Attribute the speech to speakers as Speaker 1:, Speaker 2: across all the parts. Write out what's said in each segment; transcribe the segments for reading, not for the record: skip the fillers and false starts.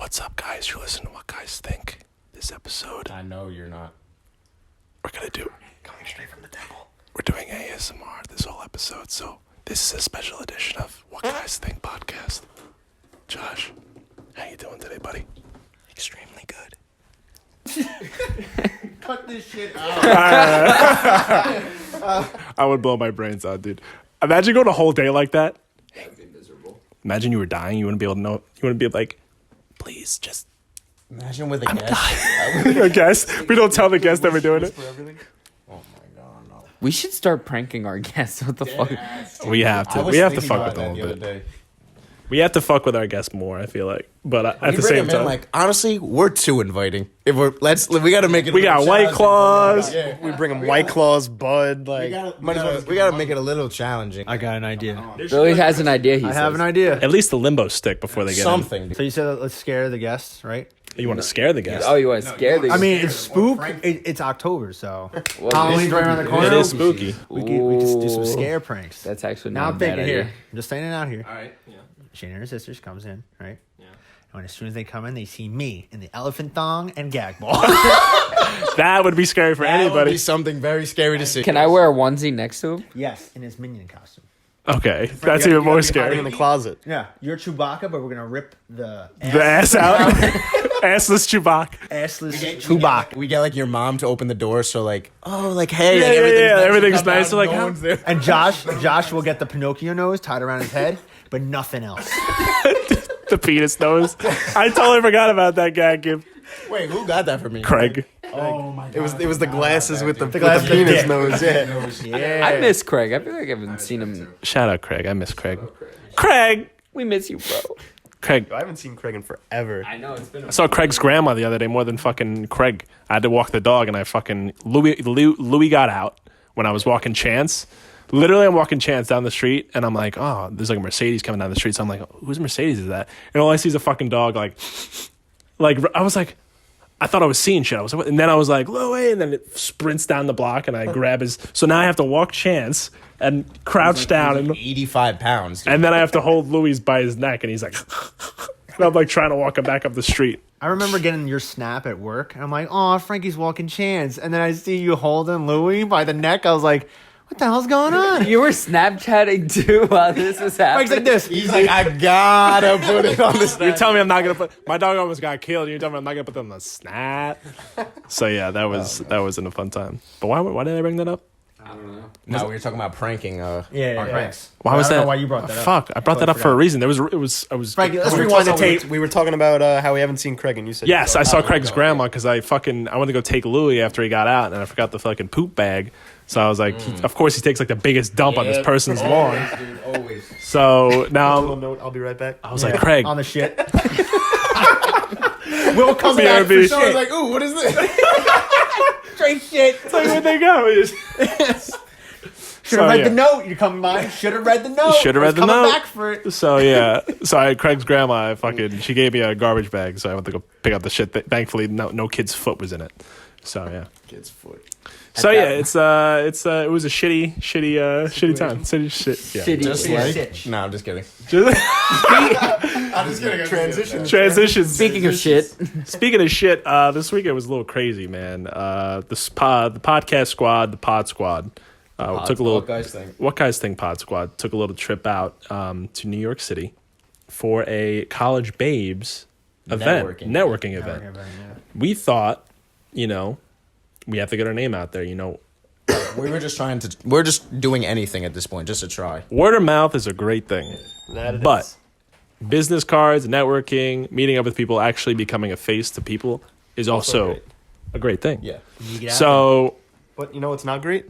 Speaker 1: What's up, guys? You're listening to What Guys Think. This episode,
Speaker 2: I know you're not.
Speaker 1: we're gonna do
Speaker 2: Coming straight from the temple.
Speaker 1: we're doing ASMR this whole episode, so this is a special edition of What Guys Think podcast. Josh, how you doing today, buddy?
Speaker 2: Extremely good.
Speaker 3: Cut this shit out.
Speaker 1: I would blow my brains out, dude. Imagine going a whole day like that.
Speaker 2: That'd be miserable.
Speaker 1: Imagine you were dying. You wouldn't be able to know. You wouldn't be like, please just.
Speaker 2: Imagine with a guest.
Speaker 1: I guess we don't tell the guest that we're doing it.
Speaker 2: Oh my god, no.
Speaker 4: We should start pranking our guests. What the fuck?
Speaker 1: We have to. We have to fuck with them a little bit. We have to fuck with our guests more. I feel like, but at the same time,
Speaker 2: like honestly, we're too inviting. If we gotta make it.
Speaker 1: We got White Claws.
Speaker 2: Yeah.
Speaker 3: We bring them White Claws, Bud. Like,
Speaker 2: We gotta make it a little challenging.
Speaker 3: I got an idea.
Speaker 4: Billy has an idea. He
Speaker 3: I
Speaker 4: says.
Speaker 3: have an idea.
Speaker 1: At least the limbo stick before they get in.
Speaker 2: Something.
Speaker 3: So you said let's scare the guests, right?
Speaker 1: You want to scare the guests?
Speaker 4: Oh, you want to scare the?
Speaker 3: I mean, it's spook. It's October, so
Speaker 4: Well,
Speaker 3: Halloween's right around the corner.
Speaker 1: It is spooky.
Speaker 3: We can just do some
Speaker 4: Ooh.
Speaker 3: scare pranks.
Speaker 4: That's actually
Speaker 3: Now
Speaker 4: not
Speaker 3: I'm
Speaker 4: a bad
Speaker 3: thinking
Speaker 4: idea.
Speaker 3: here. I'm just saying it out here.
Speaker 2: All right. Yeah.
Speaker 3: Shane and her sisters comes in, right? Yeah. And when as soon as they come in, they see me in the elephant thong and gag ball.
Speaker 1: That would be scary for
Speaker 2: That would
Speaker 1: anybody.
Speaker 2: be something very scary to see.
Speaker 4: Can I wear a onesie next to him?
Speaker 3: Yes, in his minion costume.
Speaker 1: Okay, that's even more scary.
Speaker 3: in the closet. Yeah, you're Chewbacca, but we're gonna rip the
Speaker 1: The ass out, assless Chewbacca.
Speaker 3: assless Chewbacca.
Speaker 2: We get like your mom to open the door, so like, oh, like hey,
Speaker 1: Yeah,
Speaker 2: like,
Speaker 1: yeah, everything's
Speaker 2: Come
Speaker 1: nice.
Speaker 2: down,
Speaker 1: Like,
Speaker 2: no
Speaker 1: how-
Speaker 2: one's there.
Speaker 3: And Josh will get the Pinocchio nose tied around his head, but nothing else.
Speaker 1: the penis nose. I totally forgot about that gag gift.
Speaker 2: Wait, who got that for me?
Speaker 1: Craig.
Speaker 3: Oh my god!
Speaker 5: It was the glasses with the
Speaker 3: glasses with the
Speaker 5: penis
Speaker 3: dick.
Speaker 5: nose. Yeah.
Speaker 3: Yeah.
Speaker 4: I miss Craig. I feel like I haven't seen him.
Speaker 1: Shout out Craig. I miss Craig. Craig.
Speaker 4: We miss you, bro.
Speaker 1: Craig.
Speaker 5: I haven't seen Craig in forever.
Speaker 4: I know it's been.
Speaker 1: I saw Craig's grandma the other day more than fucking Craig. I had to walk the dog, and I fucking Louis got out when I was walking Chance. Literally, I'm walking Chance down the street, and I'm like, oh, there's like a Mercedes coming down the street. So I'm like, whose Mercedes is that? And all I see is a fucking dog. Like I was like, I thought I was seeing shit. I was, and then I was like, Louis, and then it sprints down the block, and I grab his. So now I have to walk Chance and crouch down, and
Speaker 2: 85 pounds. Dude.
Speaker 1: and then I have to hold Louis by his neck, and he's like, and I'm like trying to walk him back up the street.
Speaker 3: I remember getting your snap at work, and I'm like, "Oh, Frankie's walking Chance," and then I see you holding Louis by the neck. I was like, "What the hell's going on?"
Speaker 4: You were Snapchatting too while this was
Speaker 3: Frank's
Speaker 4: happening.
Speaker 3: like this.
Speaker 2: He's like, I gotta put it on the
Speaker 1: You're telling me I'm not gonna put my dog almost got killed. You're telling me I'm not gonna put them on the snap. So yeah, that wasn't a fun time. But why did I bring that up?
Speaker 4: I don't know.
Speaker 2: No, we were talking about pranking.
Speaker 3: Yeah, pranks.
Speaker 1: Why was
Speaker 3: I don't
Speaker 1: that?
Speaker 3: know why you brought that up.
Speaker 1: Fuck, I brought that up for a reason. I was.
Speaker 3: Frankie, let's
Speaker 5: We were
Speaker 3: rewind the
Speaker 5: talking-
Speaker 3: tape.
Speaker 5: We were talking about how we haven't seen Craig, and you said
Speaker 1: Yes, I saw Craig's grandma because I wanted to go take Louis after he got out, and I forgot the fucking poop bag. So I was like, of course he takes like the biggest dump on this person's lawn.
Speaker 2: Dude, always.
Speaker 1: So now
Speaker 5: Little note. I'll be right back.
Speaker 1: I was like, Craig,
Speaker 3: On the shit. We'll come back for
Speaker 1: BRB.
Speaker 2: So I was
Speaker 3: shit.
Speaker 2: like, ooh, what is this?
Speaker 3: Straight shit.
Speaker 1: like, where'd they go?
Speaker 3: Should have read the note. You coming by? Should have read the note.
Speaker 1: Should have read the
Speaker 3: Coming
Speaker 1: note.
Speaker 3: back for it.
Speaker 1: So yeah, Craig's grandma she gave me a garbage bag, so I went to go pick up the shit. Thankfully, no kid's foot was in it. So yeah.
Speaker 2: Kid's foot.
Speaker 1: So yeah, it was a shitty time. Shitty shit. Yeah.
Speaker 4: Shitty.
Speaker 2: Just
Speaker 4: shit.
Speaker 2: like,
Speaker 3: Stitch.
Speaker 2: no, I'm just kidding.
Speaker 5: I'm just kidding. Transition.
Speaker 1: Transitions.
Speaker 4: Speaking of shit,
Speaker 1: Speaking of shit, this weekend was a little crazy, man. The podcast squad, the pod squad, took a little.
Speaker 2: What guys think?
Speaker 1: What guys think? Pod squad took a little trip out to New York City for a college babes networking event. We thought, we have to get our name out there.
Speaker 2: We're just doing anything at this point, just to try.
Speaker 1: Word of mouth is a great thing, but business cards, networking, meeting up with people, actually becoming a face to people is also a great thing.
Speaker 2: Yeah.
Speaker 1: So
Speaker 5: But you know what's not great?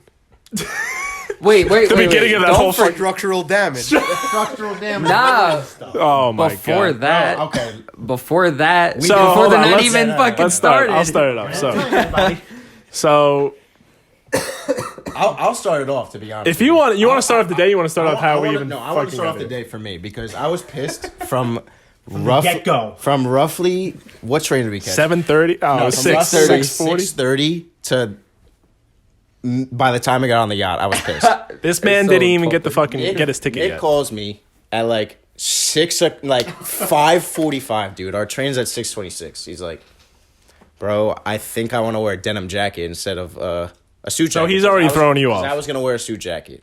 Speaker 4: wait.
Speaker 1: the beginning of that whole
Speaker 5: Structural damage.
Speaker 3: Structural damage.
Speaker 4: Nah.
Speaker 1: oh my
Speaker 4: Before
Speaker 1: god.
Speaker 4: that,
Speaker 3: Okay.
Speaker 4: before that,
Speaker 1: So,
Speaker 4: before
Speaker 1: hold
Speaker 4: the
Speaker 1: on,
Speaker 4: night
Speaker 1: let's-
Speaker 4: even fucking
Speaker 1: Let's start.
Speaker 4: started.
Speaker 1: I'll start it off.
Speaker 3: Everybody.
Speaker 1: So
Speaker 2: I'll start it off, to be honest.
Speaker 1: if you want to start off the day, you want to start off how we even.
Speaker 2: No, I want to
Speaker 1: fucking
Speaker 2: start off
Speaker 1: got
Speaker 2: the
Speaker 1: here.
Speaker 2: day for me because I was pissed from
Speaker 3: get-go.
Speaker 2: From roughly what train did we catch?
Speaker 1: 7:30. Oh,
Speaker 2: No, from
Speaker 1: 6:30.
Speaker 2: 6:30 to by the time I got on the yacht, I was pissed.
Speaker 1: This man
Speaker 4: So
Speaker 1: didn't even get the
Speaker 4: fucking-
Speaker 1: fucking get his ticket
Speaker 2: Nick
Speaker 1: yet.
Speaker 2: calls me at like 5:45, dude. Our train's at 6:26. He's like, bro, I think I want to wear a denim jacket instead of a suit jacket.
Speaker 1: So he's already throwing you off.
Speaker 2: I was gonna wear a suit jacket,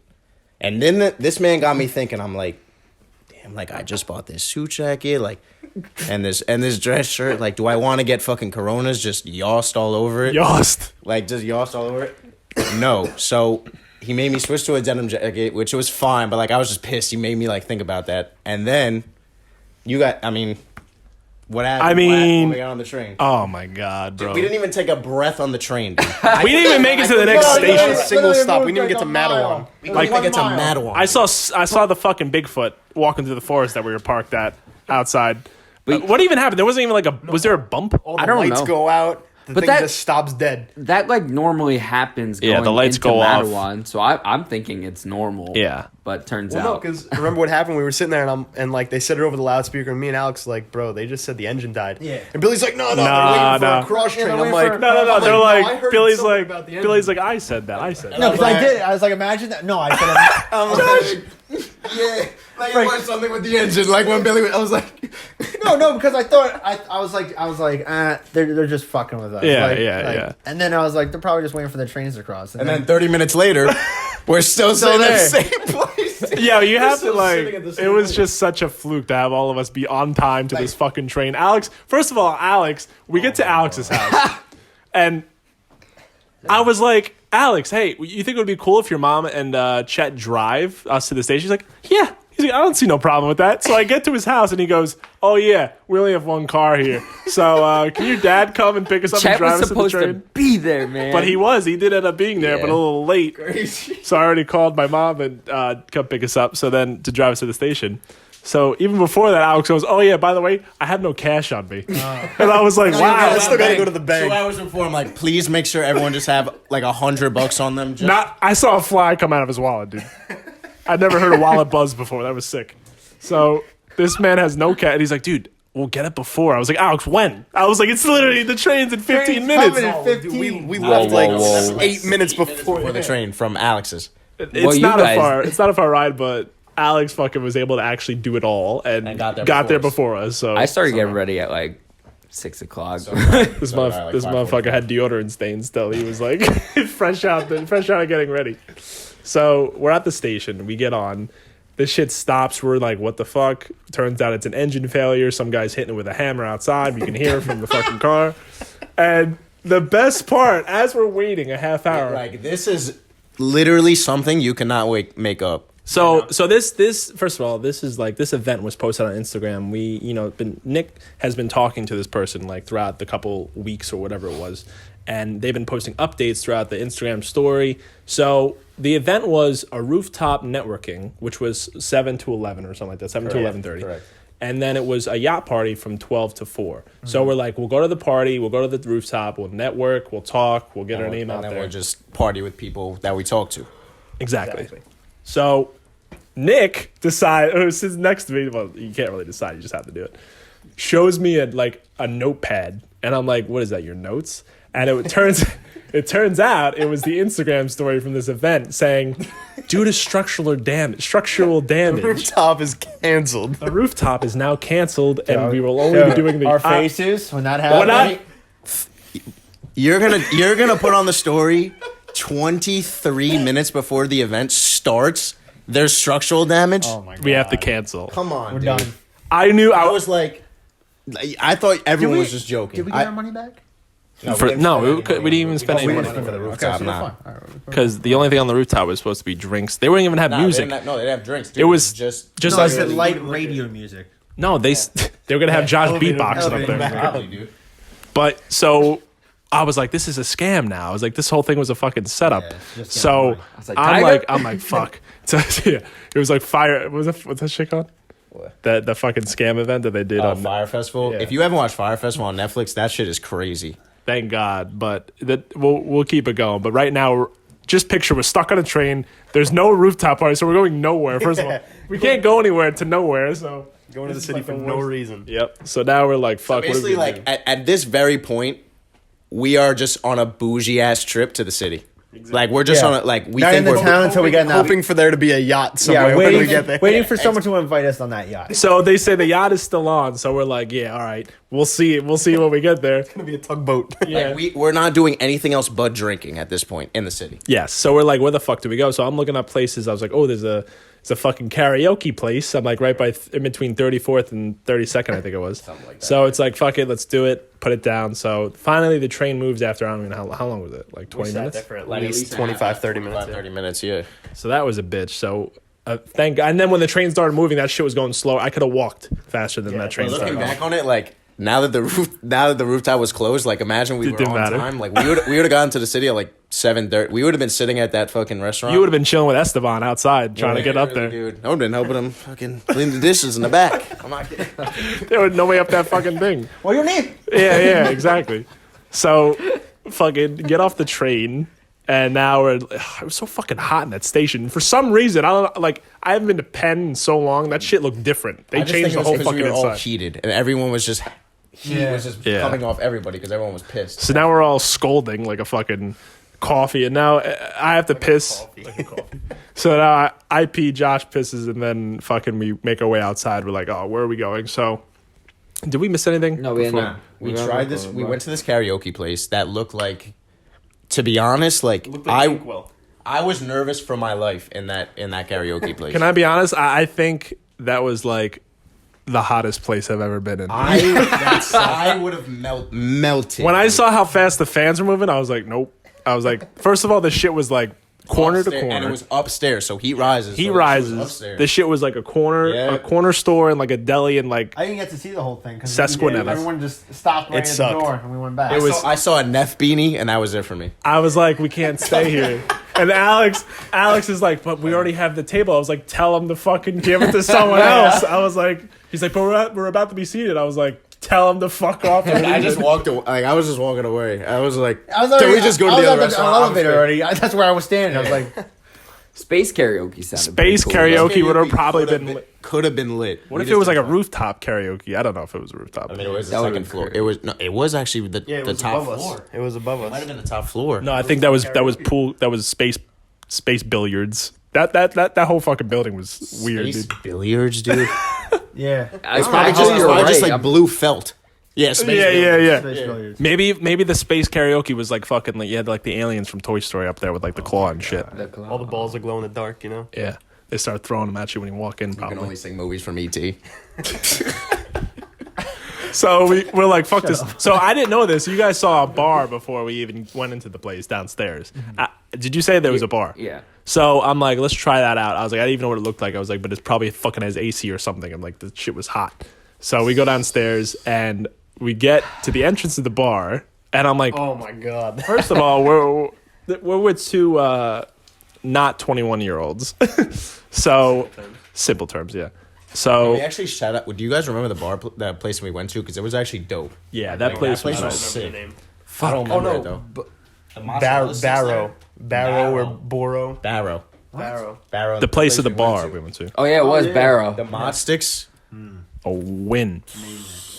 Speaker 2: and then this man got me thinking. I'm like, damn, like I just bought this suit jacket, like, and this dress shirt. Like, do I want to get fucking Coronas just yossed all over it?
Speaker 1: Yost.
Speaker 2: Like just yossed all over it? No. So he made me switch to a denim jacket, which was fine, but like I was just pissed. He made me like think about that, and then what happened? What happened when we got on the train?
Speaker 1: Oh my god, bro.
Speaker 2: We didn't even take a breath on the train, dude.
Speaker 1: We didn't even make it to the next station.
Speaker 5: Single stop. We didn't even get to Mattawan.
Speaker 2: We didn't even get to Mattawan.
Speaker 1: I saw the fucking Bigfoot walking through the forest that we were parked at outside. What even happened? There wasn't even was there a bump?
Speaker 5: All
Speaker 4: I
Speaker 5: the
Speaker 4: don't
Speaker 5: lights
Speaker 4: know.
Speaker 5: go out. The
Speaker 4: But
Speaker 5: thing
Speaker 4: that-
Speaker 5: just stops dead.
Speaker 4: That like normally happens.
Speaker 1: Yeah,
Speaker 4: Going
Speaker 1: the lights
Speaker 4: into
Speaker 1: go off.
Speaker 4: Mattawan, so I'm thinking it's normal.
Speaker 1: Yeah.
Speaker 4: but turns
Speaker 5: Well, no,
Speaker 4: out
Speaker 5: because remember what happened? We were sitting there and like they said it over the loudspeaker, and me and Alex were like, bro, they just said the engine died.
Speaker 3: Yeah.
Speaker 5: And Billy's like, no,
Speaker 1: Nah,
Speaker 5: they're waiting
Speaker 1: nah.
Speaker 5: for a cross train.
Speaker 3: they're
Speaker 5: I'm
Speaker 3: waiting
Speaker 5: like,
Speaker 3: for a-
Speaker 1: No.
Speaker 5: I'm
Speaker 1: They're
Speaker 5: no, I
Speaker 1: like
Speaker 5: heard
Speaker 1: Billy's
Speaker 5: something
Speaker 1: like
Speaker 5: about the engine.
Speaker 1: Billy's like I said that. I said that.
Speaker 3: No, because I
Speaker 5: Like-
Speaker 3: did. I was like, imagine that. No, I said.
Speaker 2: I'm like, yeah, like it was something with the engine. Like when Billy, I was like,
Speaker 3: No, because I thought I was like, they're just fucking with us.
Speaker 1: Yeah,
Speaker 3: Like-
Speaker 1: yeah,
Speaker 3: like-
Speaker 1: yeah.
Speaker 3: And then I was like, they're probably just waiting for the trains to cross.
Speaker 2: and then 30 minutes later, we're still sitting at the same place.
Speaker 1: Yeah, you have to
Speaker 2: still
Speaker 1: like.
Speaker 2: sitting at the
Speaker 1: It
Speaker 2: same
Speaker 1: was
Speaker 2: place.
Speaker 1: just such a fluke to have all of us be on time to this fucking train. Alex, first of all, we get to Alex's house, and I was like, Alex, hey, you think it would be cool if your mom and Chet drive us to the station? She's like, yeah. He's like, I don't see no problem with that. So I get to his house and he goes, oh yeah, we only have one car here. So can your dad come and pick us up and
Speaker 4: Chet
Speaker 1: drive
Speaker 4: was
Speaker 1: us to the
Speaker 4: supposed to
Speaker 1: train?
Speaker 4: be there, man.
Speaker 1: But he did end up being there, but a little late. So I already called my mom and come pick us up. So then to drive us to the station. So even before that, Alex goes, oh yeah, by the way, I had no cash on me. And I was like, wow.
Speaker 5: I still gotta go to the bank.
Speaker 2: 2 hours before, I'm like, please make sure everyone just have like $100 on them. Just
Speaker 1: I saw a fly come out of his wallet, dude. I'd never heard a wallet buzz before. That was sick. So this man has no cash. And he's like, dude, we'll get it before. I was like, Alex, when? I was like, it's literally the train's in 15 minutes.
Speaker 3: coming in
Speaker 5: Oh,
Speaker 3: 15.
Speaker 5: dude, we left like
Speaker 4: whoa.
Speaker 5: 8 minutes before.
Speaker 2: for the train from Alex's.
Speaker 1: It's
Speaker 4: Well, you
Speaker 1: not
Speaker 4: guys-
Speaker 1: it's not a far ride, but Alex fucking was able to actually do it all and got there before us. So
Speaker 4: I started getting ready at like 6 o'clock.
Speaker 1: this
Speaker 2: So, like,
Speaker 1: this
Speaker 2: 5:45.
Speaker 1: motherfucker had deodorant stains still. He was like fresh out of getting ready. So we're at the station. We get on. This shit stops. We're like, what the fuck? Turns out it's an engine failure. Some guy's hitting it with a hammer outside. We can hear it from the fucking car. And the best part, as we're waiting a half hour.
Speaker 2: Like this is literally something you cannot make up.
Speaker 1: So this first of all, this event was posted on Instagram. Nick has been talking to this person like throughout the couple weeks or whatever it was, and they've been posting updates throughout the Instagram story. So the event was a rooftop networking, which was 7 to 11 or something like that, 7 to 11:30.
Speaker 2: Correct.
Speaker 1: And then it was a yacht party from 12 to 4. So we're like, we'll go to the party, we'll go to the rooftop, we'll network, we'll talk, we'll get our name out
Speaker 2: And then
Speaker 1: there.
Speaker 2: we'll just party with people that we talk to.
Speaker 1: Exactly. So Nick decides, who sits next to me, well, you can't really decide, you just have to do it, shows me a notepad. And I'm like, what is that, your notes? And it turns out it was the Instagram story from this event saying, due to structural damage,
Speaker 5: Rooftop is canceled.
Speaker 1: the rooftop is now canceled and we will only be doing the...
Speaker 3: our faces when that
Speaker 1: When
Speaker 3: happened.
Speaker 2: You're gonna put on the story 23 minutes before the event starts. There's structural damage.
Speaker 3: Oh my god.
Speaker 1: we have to cancel.
Speaker 2: Come on,
Speaker 3: We're
Speaker 2: dude.
Speaker 3: done.
Speaker 1: I knew
Speaker 2: I was like, I thought everyone was just joking.
Speaker 3: Did we get our money back?
Speaker 1: we didn't even spend any money
Speaker 2: for the
Speaker 3: Okay,
Speaker 2: rooftop.
Speaker 3: so
Speaker 2: Nah.
Speaker 3: fine. All right.
Speaker 1: because the only thing on the rooftop was supposed to be drinks. They wouldn't even have
Speaker 2: Nah,
Speaker 1: music.
Speaker 2: They didn't have drinks. Dude.
Speaker 1: It was
Speaker 2: just
Speaker 1: just
Speaker 3: No, I
Speaker 1: like
Speaker 3: said light radio music.
Speaker 1: no, they were gonna have Josh beatboxing up there.
Speaker 2: probably, dude.
Speaker 1: But so I was like, this is a scam now. I was like, this whole thing was a fucking setup.
Speaker 3: Yeah, it's just
Speaker 1: So
Speaker 3: getting money.
Speaker 4: I was like,
Speaker 1: I'm
Speaker 4: Tiger?
Speaker 1: like, fuck. So, yeah, it was like fire. What's that shit called?
Speaker 2: What?
Speaker 1: The fucking scam event that they did on.
Speaker 2: Fire Festival.
Speaker 1: Yeah.
Speaker 2: If you haven't watched Fire Festival on Netflix, that shit is crazy.
Speaker 1: Thank God. But that we'll keep it going. But right now, just picture we're stuck on a train. There's no rooftop party, so we're going nowhere. First of all, we can't go anywhere to nowhere. So
Speaker 5: Going to the
Speaker 1: This is
Speaker 5: city
Speaker 1: like
Speaker 5: for
Speaker 1: the
Speaker 5: no
Speaker 1: worst.
Speaker 5: reason.
Speaker 1: yep. So now we're like, fuck.
Speaker 2: Basically,
Speaker 1: what are we
Speaker 2: like
Speaker 1: gonna do?
Speaker 2: at this very point, we are just on a bougie ass trip to the city. Like we're just
Speaker 3: Yeah.
Speaker 2: on a, like we
Speaker 3: Not
Speaker 2: think
Speaker 3: in the
Speaker 2: we're
Speaker 3: town until we get an
Speaker 5: hoping for there to be a yacht somewhere when we get there.
Speaker 3: waiting for someone to invite us on that yacht.
Speaker 1: So they say the yacht is still on. So we're like, yeah, all right, we'll see. We'll see when we get there.
Speaker 5: It's gonna be a tugboat.
Speaker 1: Yeah.
Speaker 2: like, we're not doing anything else but drinking at this point in the city.
Speaker 1: Yes. So we're like, where the fuck do we go? So I'm looking up places. I was like, oh, there's a fucking karaoke place. I'm like right by in between 34th and 32nd, I think it was.
Speaker 2: Something like that.
Speaker 1: So it's like, fuck it, let's do it. Put it down. So finally the train moves after, I don't even know how long was it? Like 20 minutes?
Speaker 5: For at
Speaker 2: Like,
Speaker 5: least 25, 30 minutes.
Speaker 2: 30 minutes, yeah.
Speaker 1: So that was a bitch. So thank God. And then when the train started moving, that shit was going slow. I could have walked faster than that train
Speaker 2: Looking
Speaker 1: started.
Speaker 2: back on it, like now that the rooftop was closed, like imagine we
Speaker 1: It
Speaker 2: were
Speaker 1: didn't
Speaker 2: on
Speaker 1: matter.
Speaker 2: time. Like we would have gotten to the city at like 7:30. We would have been sitting at that fucking restaurant.
Speaker 1: You would have been chilling with Esteban outside trying to get up there.
Speaker 2: Dude, I would have been helping him fucking clean the dishes in the back. I'm not kidding.
Speaker 1: There was no way up that fucking thing.
Speaker 3: What your name?
Speaker 1: Yeah, exactly. So fucking get off the train. And now it was so fucking hot in that station. For some reason, I don't like. I haven't been to Penn in so long. That shit looked different. They
Speaker 2: I just
Speaker 1: changed
Speaker 2: think
Speaker 1: the
Speaker 2: it
Speaker 1: whole
Speaker 2: was 'cause
Speaker 1: fucking
Speaker 2: we were all
Speaker 1: inside.
Speaker 2: heated, and everyone was just heat was just
Speaker 1: Yeah.
Speaker 2: coming off everybody because everyone was pissed.
Speaker 1: So now we're all scolding like a fucking coffee, and now I have to piss. So now I pee, Josh pisses, and then fucking we make our way outside. We're like, oh, where are we going? So did we miss anything?
Speaker 4: No, we didn't.
Speaker 1: before?
Speaker 2: We tried this. We went to this karaoke place that looked like, to be honest, like I was nervous for my life in that karaoke place.
Speaker 1: Can I be honest? I think that was like the hottest place I've ever been in.
Speaker 2: I would have melted.
Speaker 1: When I saw how fast the fans were moving, I was like, nope. I was like, first of all, the shit was like corner to
Speaker 2: Upstairs,
Speaker 1: corner.
Speaker 2: and it was upstairs, so heat rises.
Speaker 1: Heat
Speaker 2: so
Speaker 1: rises.
Speaker 2: upstairs.
Speaker 1: This shit was like a corner store and like a deli and like
Speaker 3: I didn't get to see the whole thing because
Speaker 1: Sesquinetus.
Speaker 3: everyone just stopped right at the
Speaker 5: sucked.
Speaker 3: door and we went back.
Speaker 2: I saw a Neff beanie, and that was it for me.
Speaker 1: I was like, we can't stay here. And Alex is like, but we already have the table. I was like, tell him to fucking give it to someone else. I was like, he's like, but we're about to be seated. I was like, tell him to fuck off.
Speaker 2: I just walked away. Like I was just walking away. I was like,
Speaker 3: I was
Speaker 2: can
Speaker 3: already,
Speaker 2: we just go to
Speaker 3: I
Speaker 2: the
Speaker 3: was
Speaker 2: other
Speaker 3: at
Speaker 2: restaurant?
Speaker 3: elevator already. That's where I was standing. I was like,
Speaker 4: Space karaoke sounded
Speaker 1: Space
Speaker 4: pretty cool.
Speaker 1: karaoke would have probably been lit.
Speaker 2: Could have been lit.
Speaker 1: What if it was like a rooftop karaoke? I don't know if it was a rooftop.
Speaker 2: I mean, it was
Speaker 4: That
Speaker 2: the
Speaker 4: would've
Speaker 2: second
Speaker 4: been
Speaker 2: floor.
Speaker 4: crazy.
Speaker 2: It was no. It was actually the
Speaker 5: It
Speaker 2: the
Speaker 5: was
Speaker 2: top
Speaker 5: above
Speaker 2: floor.
Speaker 5: us. It was above
Speaker 2: Might have
Speaker 5: us.
Speaker 2: been the top floor.
Speaker 1: No, I think that was pool. That was space billiards. That whole fucking building was weird,
Speaker 2: Space
Speaker 1: dude.
Speaker 2: billiards, dude.
Speaker 3: yeah.
Speaker 2: It's probably just like blue felt. Yeah, space billiards.
Speaker 3: Space billiards.
Speaker 1: Maybe the space karaoke was like fucking like you had like the aliens from Toy Story up there with like the claw and shit.
Speaker 5: All the balls are glow in the dark, you know?
Speaker 1: Yeah, they start throwing them at you when you walk in.
Speaker 2: You can
Speaker 1: Probably.
Speaker 2: only sing movies from E.T.
Speaker 1: So we're like, fuck this. So I didn't know this. You guys saw a bar before we even went into the place downstairs. Did you say there was a bar?
Speaker 4: Yeah.
Speaker 1: So I'm like, let's try that out. I was like, I didn't even know what it looked like. I was like, but it's probably fucking has AC or something. I'm like, the shit was hot. So we go downstairs and we get to the entrance of the bar, and I'm like,
Speaker 5: Oh my god.
Speaker 1: first of all, we're with two not 21-year-olds. So simple terms, yeah. So
Speaker 2: We actually shout out. Do you guys remember the bar, that place we went to? Because it was actually dope.
Speaker 1: yeah, that place was
Speaker 2: place was
Speaker 1: nice.
Speaker 2: sick.
Speaker 5: Name.
Speaker 2: I don't remember
Speaker 5: Oh,
Speaker 2: it
Speaker 5: no.
Speaker 2: though.
Speaker 5: Barrow or Boro.
Speaker 2: Barrow.
Speaker 1: The place of the
Speaker 2: we went
Speaker 1: bar
Speaker 2: to.
Speaker 1: we went to.
Speaker 4: Oh yeah, it was Barrow.
Speaker 2: The mod sticks.
Speaker 1: A win.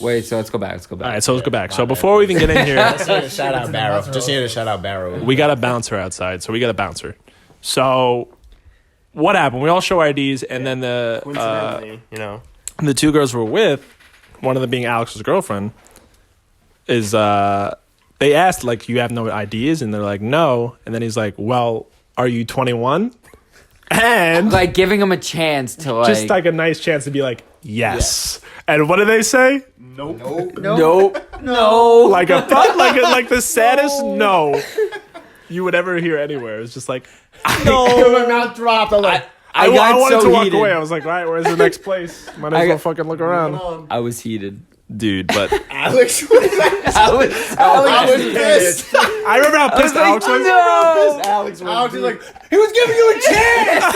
Speaker 4: Wait, so let's go back.
Speaker 1: All right, so let's go back. So before we even get in here,
Speaker 2: Shout out Barrow. Just here to shout out Barrow.
Speaker 1: we got a bouncer outside, so we got a bouncer. So what happened? We all show IDs, and then
Speaker 5: Coincidentally, you know.
Speaker 1: the two girls we're with, one of them being Alex's girlfriend, is they asked like, you have no IDs, and they're like, no, and then he's like, well, are you 21? And
Speaker 4: Like giving him a chance to like.
Speaker 1: just like a nice chance to be like, yes. And what do they say?
Speaker 4: nope.
Speaker 1: Like like the saddest no you would ever hear anywhere. It's just like, no.
Speaker 3: My mouth dropped. I'm like,
Speaker 1: I
Speaker 4: got
Speaker 1: wanted
Speaker 4: so
Speaker 1: to walk
Speaker 4: heated.
Speaker 1: away. I was like, all right, where's the next place? Might as well fucking look around.
Speaker 4: I was heated.
Speaker 1: Dude, but
Speaker 2: Alex, what is that?
Speaker 4: I was.
Speaker 2: I was pissed.
Speaker 1: I remember how pissed Alex was.
Speaker 4: No.
Speaker 2: Alex
Speaker 3: Alex is like, he was giving you a chance.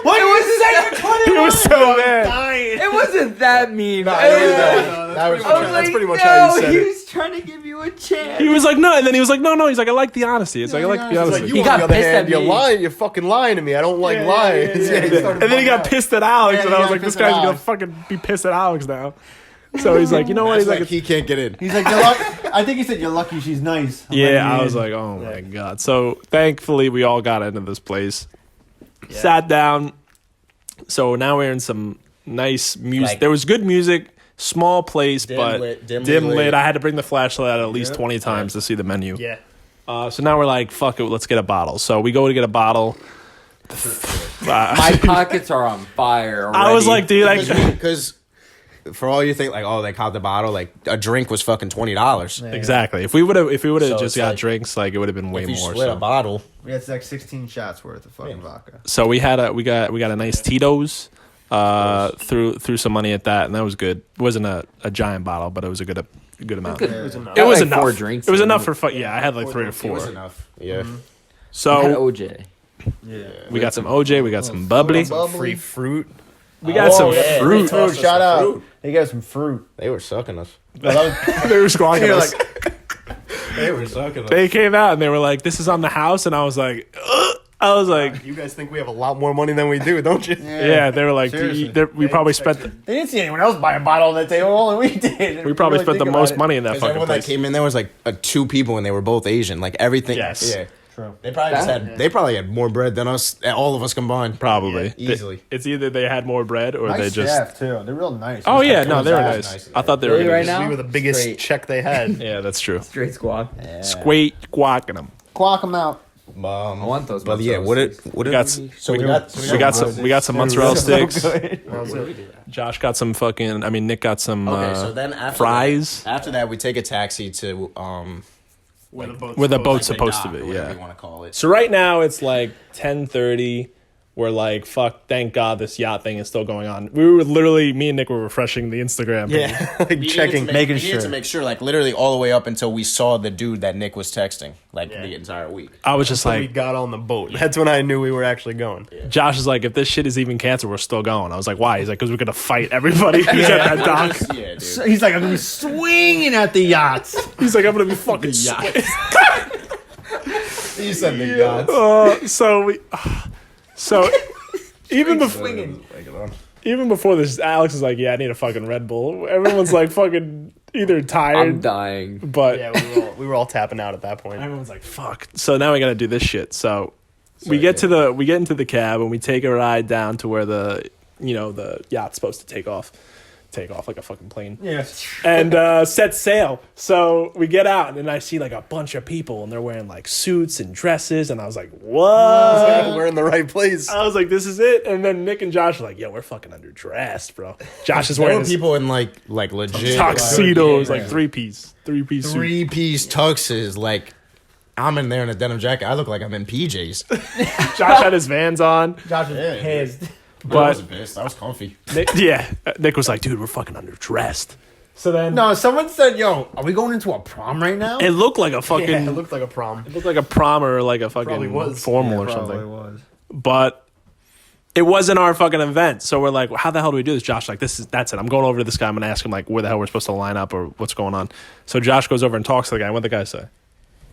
Speaker 3: What was
Speaker 1: He was so mad.
Speaker 3: dying.
Speaker 4: It wasn't that mean.
Speaker 5: That's pretty much
Speaker 4: no,
Speaker 5: how you said
Speaker 4: he
Speaker 5: it.
Speaker 4: was trying to give you a chance.
Speaker 1: He was like, no. And then he was like, no. He's like, I like the honesty. It's like, I like the honesty.
Speaker 5: You
Speaker 4: He
Speaker 5: on
Speaker 4: got
Speaker 5: the other
Speaker 4: pissed
Speaker 5: hand,
Speaker 4: at
Speaker 5: you're
Speaker 4: me.
Speaker 5: lying. You're fucking lying to me. I don't like lying.
Speaker 3: He started
Speaker 1: And then he got
Speaker 3: bugging out.
Speaker 1: pissed at Alex,
Speaker 3: Yeah,
Speaker 1: and I
Speaker 3: he
Speaker 1: was
Speaker 3: got
Speaker 1: like, this
Speaker 3: pissed
Speaker 1: guy's
Speaker 3: at
Speaker 1: gonna
Speaker 3: Alex.
Speaker 1: fucking be pissed at Alex now. So he's like, you know what? He's
Speaker 2: He's like,
Speaker 1: like,
Speaker 2: he can't get in.
Speaker 3: He's like, I think he said you're lucky she's nice. I'm
Speaker 1: Yeah,
Speaker 3: letting
Speaker 1: I
Speaker 3: you
Speaker 1: was
Speaker 3: in.
Speaker 1: like, oh my god. So thankfully, we all got into this place. Sat down. So now we're in some nice music.
Speaker 2: Like-
Speaker 1: There was good music. Small place, but
Speaker 2: dimly
Speaker 1: dim lit.
Speaker 2: lit.
Speaker 1: I had to bring the flashlight out at least
Speaker 3: Yep.
Speaker 1: 20 times to see the menu.
Speaker 5: Yeah.
Speaker 1: So now we're like, fuck it, let's get a bottle. So we go to get a bottle.
Speaker 4: My pockets are on fire.
Speaker 1: I was like,
Speaker 4: already.
Speaker 1: dude,
Speaker 2: Because for all you think, like, oh, they caught the bottle, like a drink was fucking $20.
Speaker 1: exactly. If we would have
Speaker 2: So
Speaker 1: just
Speaker 2: it's
Speaker 1: got
Speaker 2: like-
Speaker 1: drinks, like it would have been way
Speaker 2: If you
Speaker 1: more.
Speaker 2: split
Speaker 1: So.
Speaker 2: a bottle,
Speaker 3: We had like 16 shots worth of fucking vodka.
Speaker 1: So we got a nice Tito's. Threw some money at that, and that was good. It wasn't a giant bottle, but it was a good amount.
Speaker 4: It
Speaker 1: It was
Speaker 4: like
Speaker 1: enough.
Speaker 4: 4 drinks
Speaker 1: It was
Speaker 4: in
Speaker 1: enough
Speaker 4: it.
Speaker 1: for yeah. I had like 3 or
Speaker 2: it
Speaker 1: 4.
Speaker 2: was enough. Yeah.
Speaker 4: I had
Speaker 1: So
Speaker 4: OJ.
Speaker 3: Yeah.
Speaker 1: we got some OJ, we got some bubbly,
Speaker 5: Free fruit.
Speaker 1: we got some
Speaker 2: yeah.
Speaker 1: fruit.
Speaker 2: Fruit,
Speaker 3: Shout
Speaker 2: some
Speaker 3: out.
Speaker 2: fruit.
Speaker 3: They got some fruit.
Speaker 2: They were sucking us.
Speaker 1: They were squawking
Speaker 3: You're
Speaker 1: us.
Speaker 2: They were sucking us.
Speaker 1: They came out and they were like, "This is on the house," and I was like, "Ugh." I was like,
Speaker 5: You guys think we have a lot more money than we do, don't you?
Speaker 1: "Yeah." They were like,
Speaker 3: Seriously.
Speaker 1: "We probably spent
Speaker 3: They didn't see anyone else buy a bottle on that table. Only we did.
Speaker 1: we probably
Speaker 3: Really
Speaker 1: spent the
Speaker 3: think about
Speaker 1: most
Speaker 3: it.
Speaker 1: money in that
Speaker 2: Because
Speaker 1: fucking
Speaker 2: everyone that
Speaker 1: place."
Speaker 2: came in there was like 2 people, and they were both Asian. Like everything.
Speaker 1: Yes.
Speaker 2: Yeah.
Speaker 3: True.
Speaker 2: They probably they probably had more bread than us, all of us combined.
Speaker 1: Probably
Speaker 2: Yeah, easily.
Speaker 1: It's either they had more bread or
Speaker 3: Nice
Speaker 1: they just.
Speaker 3: staff too. They're real nice.
Speaker 1: Oh yeah,
Speaker 3: Just
Speaker 1: no,
Speaker 3: like
Speaker 1: they were
Speaker 3: those
Speaker 1: nice.
Speaker 2: nice.
Speaker 1: I thought they were
Speaker 4: Really
Speaker 1: gonna
Speaker 4: right
Speaker 1: be-
Speaker 4: now?
Speaker 5: We were the biggest
Speaker 4: Straight.
Speaker 5: check they had.
Speaker 1: Yeah, that's true.
Speaker 4: Straight squad.
Speaker 1: Squeak quacking them.
Speaker 3: Quack them out.
Speaker 4: I want those.
Speaker 2: But yeah,
Speaker 4: mozzarella sticks.
Speaker 2: what
Speaker 1: We
Speaker 2: did
Speaker 1: got
Speaker 2: we?
Speaker 1: s-
Speaker 2: So
Speaker 1: we
Speaker 2: we
Speaker 1: got-
Speaker 2: got
Speaker 1: We got some mozzarella sticks. Josh got some fucking. I mean, Nick got some
Speaker 2: Okay, so then after
Speaker 1: fries.
Speaker 2: After that, we take a taxi to
Speaker 1: Where the boat's
Speaker 2: like
Speaker 1: supposed to
Speaker 2: the dock,
Speaker 1: be.
Speaker 2: or whatever
Speaker 1: Yeah.
Speaker 2: you want to call it.
Speaker 1: So right now it's like 10:30. We're like, fuck, thank God this yacht thing is still going on. We were literally, me and Nick were refreshing the Instagram. page.
Speaker 5: Yeah, like
Speaker 2: We needed
Speaker 5: checking.
Speaker 2: to
Speaker 3: Making
Speaker 2: we needed to
Speaker 3: sure.
Speaker 2: make sure, like literally all the way up until we saw the dude that Nick was texting, like the entire week.
Speaker 1: I was just
Speaker 5: we
Speaker 1: like,
Speaker 5: got on the boat. That's when I knew we were actually going.
Speaker 1: Josh is like, if this shit is even canceled, we're still going. I was like, why? He's like, because we're going to fight everybody who's at that dock.
Speaker 2: Yeah, dude.
Speaker 3: So he's like, I'm gonna be swinging at the yachts.
Speaker 1: He's like, I'm going to be fucking yacht.
Speaker 2: He said the gods.
Speaker 1: So even before this, Alex is like, yeah, I need a fucking Red Bull. Everyone's like fucking either
Speaker 4: I'm
Speaker 1: tired,
Speaker 4: dying.
Speaker 1: but
Speaker 5: Yeah, we were all tapping out at that point.
Speaker 1: everyone's like, fuck. So now we got to do this shit. So we get into the cab and we take a ride down to where the yacht's supposed to take off like a fucking plane.
Speaker 3: Yes.
Speaker 1: And set sail. So we get out, and then I see like a bunch of people, and they're wearing like suits and dresses, and I was like, "What?"
Speaker 5: We're in the right place.
Speaker 1: I was like, "This is it." And then Nick and Josh are like, "Yo, we're fucking underdressed, bro." Josh is
Speaker 2: There
Speaker 1: wearing
Speaker 2: were people in like legit
Speaker 1: tuxedos,
Speaker 2: like,
Speaker 1: like three-piece suit.
Speaker 2: 3-piece tuxes. Like I'm in there in a denim jacket. I look like I'm in PJs.
Speaker 1: Josh had his Vans on,
Speaker 3: Josh was pissed.
Speaker 2: I
Speaker 1: but
Speaker 2: wasn't pissed. I was comfy.
Speaker 1: Nick was like, "Dude, we're fucking underdressed." So then,
Speaker 3: No, someone said, "Yo, are we going into a prom right now?"
Speaker 1: it looked like a fucking.
Speaker 5: Yeah, it looked like a prom.
Speaker 1: It looked like a prom or like a
Speaker 5: Probably
Speaker 1: fucking
Speaker 5: was.
Speaker 1: formal or
Speaker 3: Probably
Speaker 1: something.
Speaker 3: was.
Speaker 1: But it wasn't our fucking event. So we're like, how the hell do we do this? Josh like, that's it. I'm going over to this guy. I'm gonna ask him like where the hell we're supposed to line up or what's going on. So Josh goes over and talks to the guy. What'd the guy say?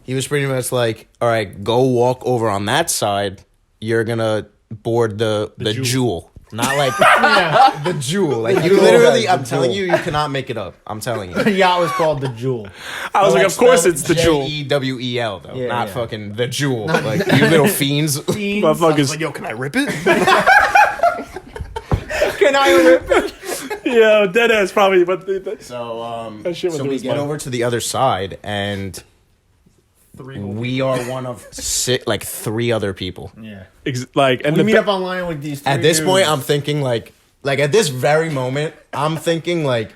Speaker 2: He was pretty much like, all right, go walk over on that side. You're gonna board the jewel. Not like the jewel. Like you literally, I'm telling you, you cannot make it up. I'm telling you.
Speaker 3: The yacht was called the Jewel.
Speaker 1: I was like, of course it's the jewel.
Speaker 2: Jewel though,
Speaker 3: Yeah,
Speaker 2: not
Speaker 3: yeah.
Speaker 2: fucking the jewel. Like you little fiends.
Speaker 1: Motherfuckers.
Speaker 5: Like, yo, can I rip it?
Speaker 3: Can I rip it?
Speaker 1: Yeah, dead ass probably. But
Speaker 2: So
Speaker 1: That shit was
Speaker 2: so we
Speaker 1: always
Speaker 2: get
Speaker 1: fun.
Speaker 2: over to the other side and we are one of 3 other people.
Speaker 3: Yeah.
Speaker 1: and
Speaker 3: We
Speaker 1: the
Speaker 3: meet up online with these.
Speaker 2: At
Speaker 3: three
Speaker 2: this point,
Speaker 3: dudes.
Speaker 2: I'm thinking like at this very moment, I'm thinking like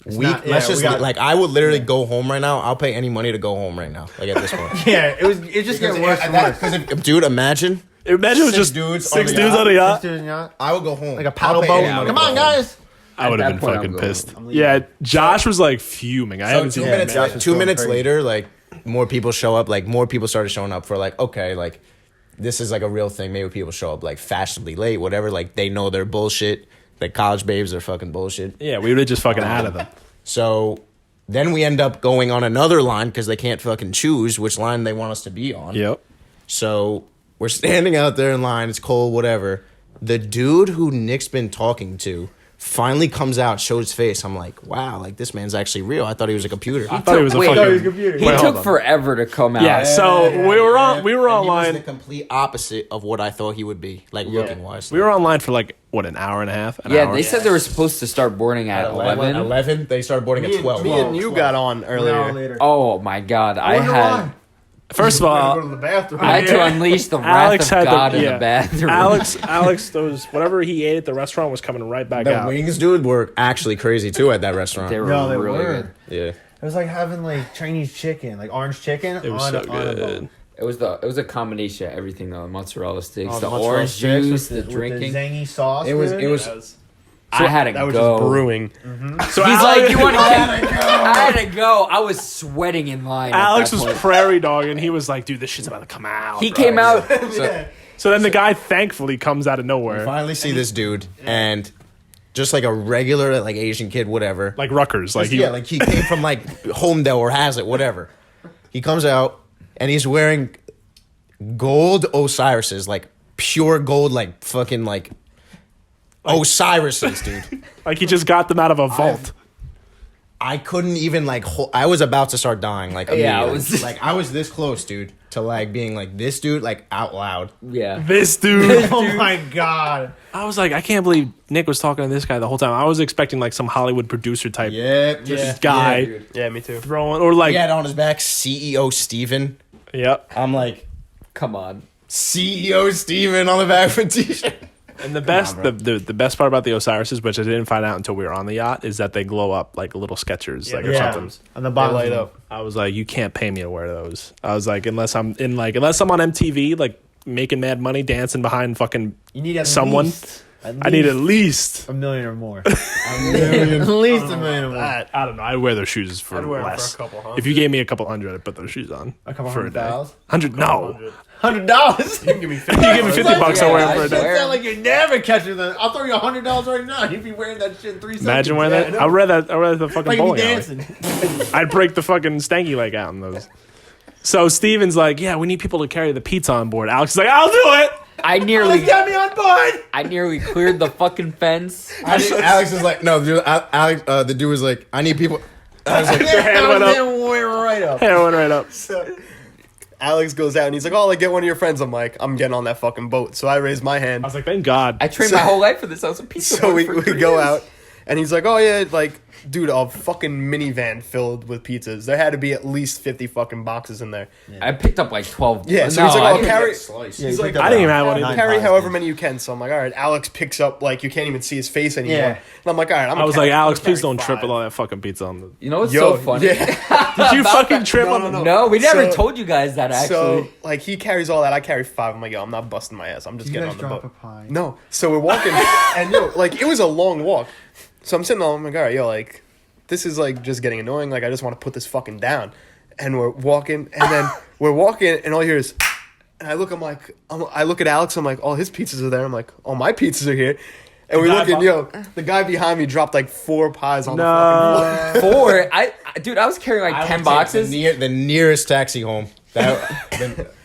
Speaker 3: not- yeah,
Speaker 2: let's
Speaker 3: we
Speaker 2: just
Speaker 3: got-
Speaker 2: like I would literally go home right now. I'll pay any money to go home right now. Like at this point.
Speaker 3: Yeah, it just getting worse and worse.
Speaker 2: Because dude, imagine
Speaker 1: imagine it was
Speaker 2: six
Speaker 1: just
Speaker 2: dudes
Speaker 1: six
Speaker 2: on the
Speaker 1: dudes on a yacht.
Speaker 3: Dudes, yacht.
Speaker 2: I would go home
Speaker 3: Like a paddle
Speaker 2: I'll pay
Speaker 3: boat.
Speaker 2: any money
Speaker 3: Come
Speaker 2: to
Speaker 3: on,
Speaker 2: go home.
Speaker 3: guys.
Speaker 1: I would have
Speaker 4: that
Speaker 1: been
Speaker 4: point,
Speaker 1: fucking
Speaker 4: I'm
Speaker 1: pissed.
Speaker 4: going.
Speaker 1: Yeah, Josh was like fuming. I
Speaker 2: So
Speaker 1: haven't
Speaker 2: 2
Speaker 1: seen
Speaker 2: minutes,
Speaker 1: him.
Speaker 3: Josh was
Speaker 2: 2
Speaker 3: going
Speaker 2: minutes
Speaker 3: crazy.
Speaker 2: later, like more people show up. Like more people started showing up for like okay, like this is like a real thing. Maybe people show up like fashionably late, whatever. Like they know their bullshit. Like college babes are fucking bullshit.
Speaker 1: Yeah, we were just fucking out of them.
Speaker 2: So then we end up going on another line because they can't fucking choose which line they want us to be on.
Speaker 1: Yep.
Speaker 2: So we're standing out there in line. It's cold, whatever. The dude who Nick's been talking to Finally comes out, showed his face. I'm like, wow, like this man's actually real. I thought he was a computer.
Speaker 1: I thought he was a
Speaker 4: Wait,
Speaker 1: fucking.
Speaker 4: he
Speaker 3: He was a computer.
Speaker 4: He
Speaker 1: Wait, hold
Speaker 4: took
Speaker 1: on.
Speaker 4: forever to come out.
Speaker 1: Yeah, so we were
Speaker 2: And he was
Speaker 1: online.
Speaker 2: the complete opposite of what I thought he would be, like looking wise.
Speaker 1: We were online for like what, an hour and a half? An
Speaker 4: Yeah,
Speaker 1: hour?
Speaker 4: they said they were supposed to start boarding at 11.
Speaker 2: 11. They started boarding at 12.
Speaker 5: Me and you got on
Speaker 3: An hour
Speaker 5: earlier.
Speaker 3: later.
Speaker 4: Oh my god, I
Speaker 3: wonder
Speaker 4: had
Speaker 3: why.
Speaker 1: First of
Speaker 5: Go
Speaker 1: all,
Speaker 5: to the bathroom.
Speaker 4: I had to unleash the
Speaker 1: Alex
Speaker 4: wrath
Speaker 1: had
Speaker 4: of God
Speaker 1: the,
Speaker 4: in
Speaker 1: yeah.
Speaker 4: the bathroom.
Speaker 1: Alex, those whatever he ate at the restaurant was coming right back
Speaker 2: The
Speaker 1: out.
Speaker 2: wings, dude, were actually crazy too at that restaurant.
Speaker 4: they were
Speaker 3: No, they
Speaker 4: really
Speaker 3: weren't.
Speaker 4: good.
Speaker 2: Yeah.
Speaker 3: It was like having like Chinese chicken, like orange chicken.
Speaker 1: It was so good.
Speaker 4: It was a combination of everything though. The mozzarella sticks, the
Speaker 3: mozzarella
Speaker 4: orange
Speaker 3: sticks
Speaker 4: juice,
Speaker 3: with
Speaker 4: the drinking.
Speaker 3: the zangy sauce.
Speaker 2: It was.
Speaker 3: dude.
Speaker 2: It was.
Speaker 5: That was,
Speaker 4: I had to
Speaker 5: that was
Speaker 4: go.
Speaker 5: just brewing.
Speaker 1: So
Speaker 4: He's
Speaker 1: Alex,
Speaker 4: like, you want to? I had to go. I was sweating in line.
Speaker 1: Alex
Speaker 4: at
Speaker 1: was
Speaker 4: that point.
Speaker 1: prairie dog, and he was like, "Dude, this shit's about to come out."
Speaker 4: He
Speaker 1: bro."
Speaker 4: came out.
Speaker 1: So then the guy thankfully comes out of
Speaker 2: We
Speaker 1: nowhere,
Speaker 2: finally see this dude, and just like a regular, like Asian kid, whatever.
Speaker 1: like Rutgers, like he.
Speaker 2: yeah, like he came from like Homedale or Hazlitt, whatever. He comes out, and he's wearing gold Osiris's, like pure gold, like fucking like Osiris's, dude.
Speaker 1: Like he just got them out of a vault.
Speaker 2: I couldn't even like. I was about to start dying. Like
Speaker 4: Yeah, I
Speaker 2: immediately.
Speaker 4: was-
Speaker 2: like I was this close, dude, to like being like this dude, like out loud.
Speaker 4: Yeah.
Speaker 1: This dude.
Speaker 3: Oh my god!
Speaker 1: I was like, I can't believe Nick was talking to this guy the whole time. I was expecting like some Hollywood producer type
Speaker 2: Yeah,
Speaker 1: guy
Speaker 2: Yeah, dude.
Speaker 5: Yeah, me too.
Speaker 1: throwing, or like,
Speaker 2: He had on his back CEO Steven.
Speaker 1: yep.
Speaker 2: I'm like
Speaker 4: Come on.
Speaker 2: CEO Steven on the back of a t-shirt.
Speaker 1: And the best, the best part about the Osiris's, which I didn't find out until we were on the yacht, is that they glow up like little Skechers, like or
Speaker 3: Yeah,
Speaker 1: something.
Speaker 3: on the
Speaker 5: They
Speaker 3: bottom.
Speaker 5: light up.
Speaker 1: I was like, you can't pay me to wear those. I was like, unless I'm on MTV, like making mad money, dancing behind fucking
Speaker 3: You need at
Speaker 1: someone.
Speaker 3: least,
Speaker 1: I need at least.
Speaker 3: $1 million or more. At least $1 million or more.
Speaker 5: That.
Speaker 1: I don't know. I'd wear those shoes for
Speaker 5: I'd wear 'em for
Speaker 1: less.
Speaker 5: a couple hundred.
Speaker 1: If you gave me a couple hundred, I'd put those shoes on
Speaker 3: A couple
Speaker 1: for a day.
Speaker 3: $100,000?
Speaker 1: No,
Speaker 3: $100.
Speaker 5: You can give me 50.
Speaker 1: you give me $50,
Speaker 4: Yeah,
Speaker 1: I'll wear them
Speaker 4: I
Speaker 1: for a day.
Speaker 4: swear.
Speaker 3: Sound like you're never catching them. I'll throw you $100 right now. You'd be wearing that shit in 3 seconds.
Speaker 1: Imagine wearing that. I'd wear that. I'd wear the fucking
Speaker 3: Like you'd be
Speaker 1: bowling alley.
Speaker 3: dancing.
Speaker 1: I'd break the fucking stanky leg out in those. So Steven's like, yeah, we need people to carry the pizza on board. Alex is like, I'll do it.
Speaker 4: I nearly
Speaker 3: Got me on board.
Speaker 4: I nearly cleared the fucking fence.
Speaker 2: Alex is like, no, dude, Alex, the dude was like, I need people. I was like,
Speaker 1: hand went up.
Speaker 3: Right up.
Speaker 1: Hey, I went right up.
Speaker 5: So, Alex goes out and he's like, "Oh, like get one of your friends." I'm like, "I'm getting on that fucking boat." So I raise my hand.
Speaker 1: I was like, thank God.
Speaker 4: I trained my whole life for this. I was a pizza.
Speaker 5: So we
Speaker 4: boy for 3
Speaker 5: go
Speaker 4: years.
Speaker 5: out, and he's like, "Oh yeah, like dude, a fucking minivan filled with pizzas. There had to be at least 50 fucking boxes in there."
Speaker 4: I picked up like 12.
Speaker 5: Yeah, so
Speaker 4: no,
Speaker 5: he's like,
Speaker 4: I
Speaker 5: "Oh,
Speaker 4: didn't
Speaker 5: carry."
Speaker 4: get-
Speaker 2: slice.
Speaker 5: He's like,
Speaker 1: I didn't even have one.
Speaker 3: Nine
Speaker 5: carry
Speaker 3: pies,
Speaker 5: however
Speaker 3: dude.
Speaker 5: many you can. So I'm like, all right. Alex picks up like you can't even see his face anymore.
Speaker 3: Yeah.
Speaker 5: And I'm like, all right.
Speaker 1: I was like, Alex, please don't trip with all that fucking pizza on the.
Speaker 4: You know what's
Speaker 5: Yo,
Speaker 4: so funny?
Speaker 5: yeah.
Speaker 1: Did you fucking trip
Speaker 5: No,
Speaker 1: on
Speaker 5: no,
Speaker 1: the?
Speaker 5: no.
Speaker 4: No, we never
Speaker 5: So-
Speaker 4: told you guys that actually.
Speaker 5: So like he carries all that. I carry 5. I'm like, yo, I'm not busting my ass. I'm just
Speaker 3: You
Speaker 5: getting
Speaker 3: guys
Speaker 5: on the
Speaker 3: drop
Speaker 5: boat.
Speaker 3: a pie.
Speaker 5: No. So we're walking, and yo, like it was a long walk. So I'm sitting there. I'm like, all right, yo, like this is like just getting annoying. Like I just want to put this fucking down. And we're walking, and then we're walking, and all you hear is, and I look. I look at Alex. I'm like, all his pizzas are there. I'm like, all my pizzas are here. And we
Speaker 1: guy
Speaker 5: look, and yo, the guy behind me dropped like 4 pies on the fucking
Speaker 1: No.
Speaker 5: floor.
Speaker 4: 4. Dude, I was carrying like 10 boxes.
Speaker 2: The nearest taxi home.
Speaker 5: Well,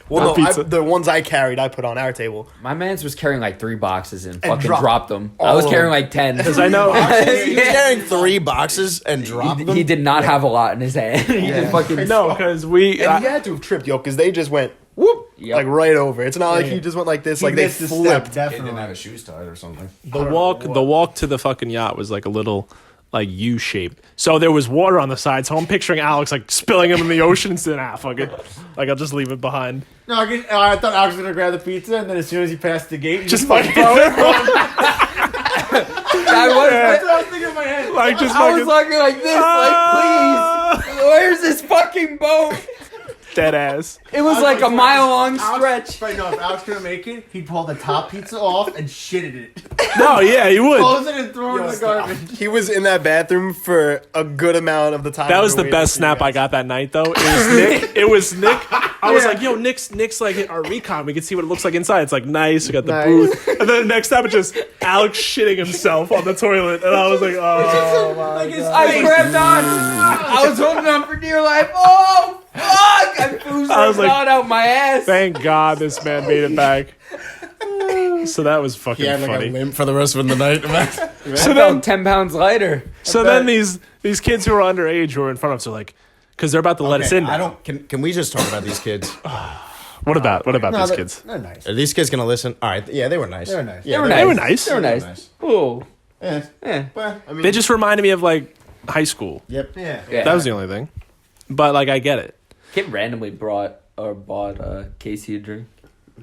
Speaker 1: What
Speaker 5: no,
Speaker 1: pizza?
Speaker 5: the ones I carried, I put on our table.
Speaker 4: My man's was carrying like 3 boxes and fucking
Speaker 5: dropped
Speaker 4: dropped them. I
Speaker 5: all
Speaker 4: was
Speaker 5: of
Speaker 4: carrying
Speaker 5: them.
Speaker 4: like 10.
Speaker 1: Because I know.
Speaker 2: He was carrying 3 boxes and dropped them.
Speaker 4: He did not have a lot in his hand. He just fucking
Speaker 1: No, because we.
Speaker 5: And he had to have tripped, yo, because they just went whoop,
Speaker 4: Yep.
Speaker 5: like right over. It's not like he just went like this, like they
Speaker 3: missed a step,
Speaker 5: flipped.
Speaker 3: definitely.
Speaker 2: his shoes tied or something.
Speaker 1: The walk to the fucking yacht was like a little like U shape. So there was water on the side. So I'm picturing Alex like spilling him in the ocean and saying, fuck it. Like I'll just leave it behind.
Speaker 3: No, I thought Alex was gonna grab the pizza, and then as soon as he passed the gate, he
Speaker 1: Just
Speaker 3: just fucking
Speaker 1: fucking
Speaker 3: throw it.
Speaker 4: I was,
Speaker 3: That's what I was thinking in my head.
Speaker 1: Like just
Speaker 4: I was
Speaker 1: fucking
Speaker 4: looking like this, like, please, where's this fucking boat?
Speaker 1: dead ass.
Speaker 4: It was like a mile long stretch.
Speaker 3: Right, no, if Alex couldn't make it, he'd pull the top pizza off and shitted it.
Speaker 1: No, yeah, he would.
Speaker 3: Close it and throw it in the garbage.
Speaker 5: He was in that bathroom for a good amount of the time.
Speaker 1: That was
Speaker 5: we
Speaker 1: the
Speaker 5: were
Speaker 1: best
Speaker 5: waiting for you
Speaker 1: snap I
Speaker 5: guys.
Speaker 1: got that night though. It was Nick. I was like, yo, Nick's like our recon. We can see what it looks like inside. It's like nice. We got the
Speaker 3: Nice.
Speaker 1: booth. And then next time it's just Alex shitting himself on the toilet. And I was like, oh my
Speaker 4: I grabbed on. I was holding on for dear life. Oh, fuck! I was
Speaker 1: I was like,
Speaker 4: out my ass.
Speaker 1: thank God this man made it back. So that was fucking
Speaker 2: He had like
Speaker 1: funny.
Speaker 2: a limp for the rest of the night.
Speaker 1: So
Speaker 4: I
Speaker 1: then,
Speaker 4: felt 10 pounds lighter.
Speaker 1: so then these kids who are underage who are in front of us are like, because they're about to let us in.
Speaker 2: I
Speaker 1: now.
Speaker 2: don't. Can we just talk about these kids?
Speaker 1: What about these
Speaker 3: they're-
Speaker 1: kids?
Speaker 3: They're nice.
Speaker 2: Are these kids gonna listen? All right. Yeah, they were nice.
Speaker 3: They were nice.
Speaker 2: Yeah,
Speaker 1: They were nice.
Speaker 4: They were nice. Ooh.
Speaker 2: Yeah.
Speaker 4: Eh.
Speaker 2: Well, I mean,
Speaker 1: They just reminded me of like high school.
Speaker 2: Yep.
Speaker 3: Yeah.
Speaker 4: Yeah.
Speaker 1: That was the only thing. But like, I get it.
Speaker 4: Kid randomly bought Casey a drink.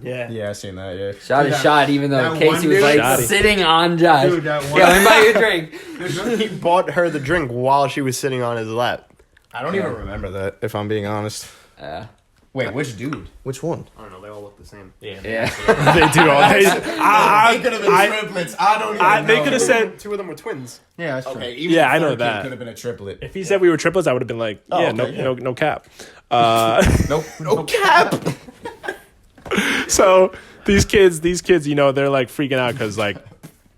Speaker 5: Yeah.
Speaker 2: Yeah, I seen that. Yeah.
Speaker 4: Shot his shot, even though
Speaker 2: that
Speaker 4: Casey
Speaker 2: one
Speaker 4: was
Speaker 2: dude-
Speaker 4: like
Speaker 1: Shotty.
Speaker 4: sitting on Josh.
Speaker 3: Dude, that one-
Speaker 4: Yeah, let me buy you a drink.
Speaker 5: He bought her the drink while she was sitting on his lap.
Speaker 2: I don't even remember that, if I'm being honest.
Speaker 4: Yeah.
Speaker 2: Wait, which dude? Which one?
Speaker 5: I don't know. They all look the same.
Speaker 4: Yeah.
Speaker 1: They do all. They
Speaker 2: could have been triplets. I don't even
Speaker 1: they could have said.
Speaker 5: Two of them were twins.
Speaker 3: Yeah, that's true.
Speaker 2: Okay, even
Speaker 1: Yeah,
Speaker 2: the
Speaker 1: I know
Speaker 2: third kid
Speaker 1: that.
Speaker 2: could have been a triplet.
Speaker 1: If he said we were triplets, I would have been like, yeah,
Speaker 2: okay, yeah.
Speaker 1: no cap.
Speaker 2: No cap.
Speaker 1: So these kids, you know, they're like freaking out because like,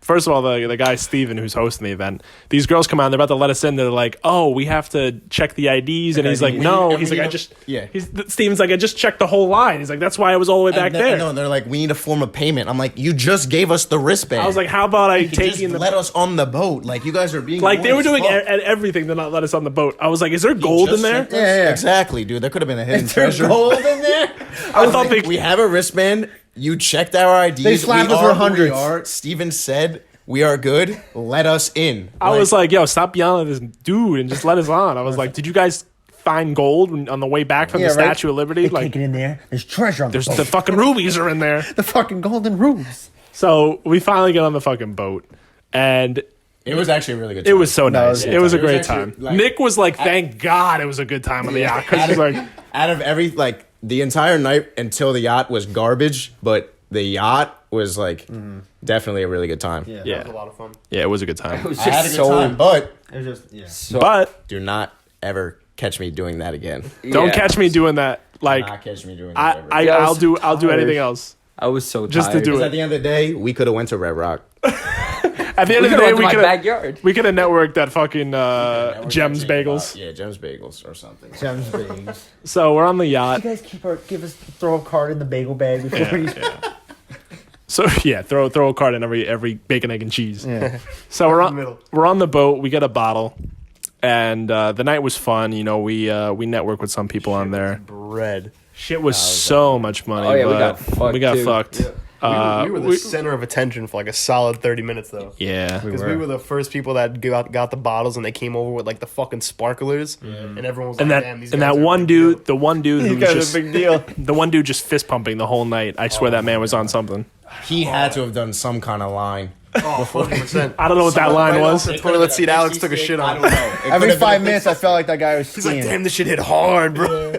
Speaker 1: first of all, the guy Steven who's hosting the event, these girls come out, they're about to let us in. They're like, oh, we have to check the IDs, and he's like,
Speaker 2: IDs.
Speaker 1: no,
Speaker 2: We
Speaker 1: he's
Speaker 2: need
Speaker 1: like, I
Speaker 2: to-
Speaker 1: just,
Speaker 2: yeah.
Speaker 1: Steven's like, I just checked the whole line. He's like, that's why I was all the way back there.
Speaker 2: No, they're like, we need a form of payment. I'm like, you just gave us the wristband.
Speaker 1: I was like, how about I
Speaker 2: you
Speaker 1: take
Speaker 2: just
Speaker 1: you in the
Speaker 2: let us on the boat? Like, you guys are being
Speaker 1: like they were
Speaker 2: annoying
Speaker 1: doing
Speaker 2: as fuck.
Speaker 1: everything to not let us on the boat. I was like, is there gold in
Speaker 2: Just
Speaker 1: there?
Speaker 2: checked us?
Speaker 3: Yeah.
Speaker 2: Exactly, dude. There could have been a hidden
Speaker 3: There's
Speaker 2: treasure.
Speaker 3: gold in there.
Speaker 1: I thought they.
Speaker 2: We have a wristband. You checked our IDs.
Speaker 3: They slapped
Speaker 2: we
Speaker 3: us for
Speaker 2: are who
Speaker 3: hundreds.
Speaker 2: We are. Steven said we are good. Let us in.
Speaker 1: I was like, yo, stop yelling at this dude and just let us on. I was like, did you guys find gold on the way back from the Statue of Liberty? Like,
Speaker 3: Take it in there. There's treasure on
Speaker 1: there's
Speaker 3: the boat.
Speaker 1: the fucking rubies are in there.
Speaker 3: The fucking golden rubies.
Speaker 1: So we finally get on the fucking boat, and
Speaker 2: it was actually a really good.
Speaker 1: it
Speaker 2: Time.
Speaker 1: was so nice.
Speaker 3: it
Speaker 1: It was a
Speaker 2: It was
Speaker 1: great
Speaker 2: actually,
Speaker 1: time.
Speaker 2: like-
Speaker 1: Nick was like, thank God it was a good time on the yacht. Because he's like,
Speaker 2: Out of every the entire night until the yacht was garbage, but the yacht was like definitely a really good time.
Speaker 1: yeah,
Speaker 5: That was a lot of fun.
Speaker 1: yeah, it was a good time.
Speaker 4: It was
Speaker 2: I had a
Speaker 4: just
Speaker 2: good
Speaker 4: so.
Speaker 2: time, but
Speaker 3: It was just yeah.
Speaker 4: so
Speaker 1: But
Speaker 2: do not ever catch me doing that again.
Speaker 1: don't
Speaker 4: yeah.
Speaker 1: catch me doing that. Like,
Speaker 2: Not catch me doing that. ever.
Speaker 4: Yeah, I
Speaker 1: I'll
Speaker 4: was
Speaker 1: do
Speaker 4: so
Speaker 1: anything
Speaker 4: tired.
Speaker 1: else.
Speaker 4: I was so
Speaker 1: Just to
Speaker 4: tired.
Speaker 1: do
Speaker 2: Because
Speaker 1: it.
Speaker 2: at the end of the day, we could have went to Red Rock.
Speaker 1: At the end
Speaker 4: We
Speaker 1: of the
Speaker 4: could
Speaker 1: day,
Speaker 4: have
Speaker 1: we
Speaker 4: my
Speaker 1: could have
Speaker 4: backyard.
Speaker 1: networked that fucking Gems Bagels.
Speaker 2: Yeah, Gems Bagels or something.
Speaker 3: Gems bagels.
Speaker 1: So we're on the yacht.
Speaker 3: You guys give us throw a card in the bagel bag before you.
Speaker 1: So yeah, throw a card in every bacon, egg, and cheese.
Speaker 3: Yeah.
Speaker 1: So
Speaker 5: middle.
Speaker 1: we're on the boat. We get a bottle, and the night was fun. You know, we networked with some people on there.
Speaker 5: Bread.
Speaker 1: Shit was so much money.
Speaker 4: Oh, yeah, we
Speaker 1: but
Speaker 4: got fucked,
Speaker 1: We got
Speaker 4: too.
Speaker 1: fucked.
Speaker 5: We were the center of attention for like a solid 30 minutes though.
Speaker 1: Yeah.
Speaker 5: Because we were the first people that got the bottles, and they came over with like the fucking sparklers, and everyone was
Speaker 1: And
Speaker 5: like,
Speaker 1: that
Speaker 5: "Damn, these
Speaker 1: and
Speaker 5: guys
Speaker 1: that
Speaker 5: are a
Speaker 1: one
Speaker 5: big deal."
Speaker 1: dude, the one dude who
Speaker 3: You guys
Speaker 1: just
Speaker 3: are a big deal.
Speaker 1: the one dude just fist pumping the whole night. I swear that man was on something.
Speaker 2: He had to have done some kind of line.
Speaker 5: Oh, 100%.
Speaker 1: I don't know what that line was.
Speaker 5: The toilet seat Alex took a shit on.
Speaker 2: I don't know. It
Speaker 3: Every
Speaker 2: could've been
Speaker 3: 5
Speaker 2: a
Speaker 3: minutes, I felt like that guy was
Speaker 5: He's like,
Speaker 3: skiing.
Speaker 5: "Damn, this shit hit hard, bro."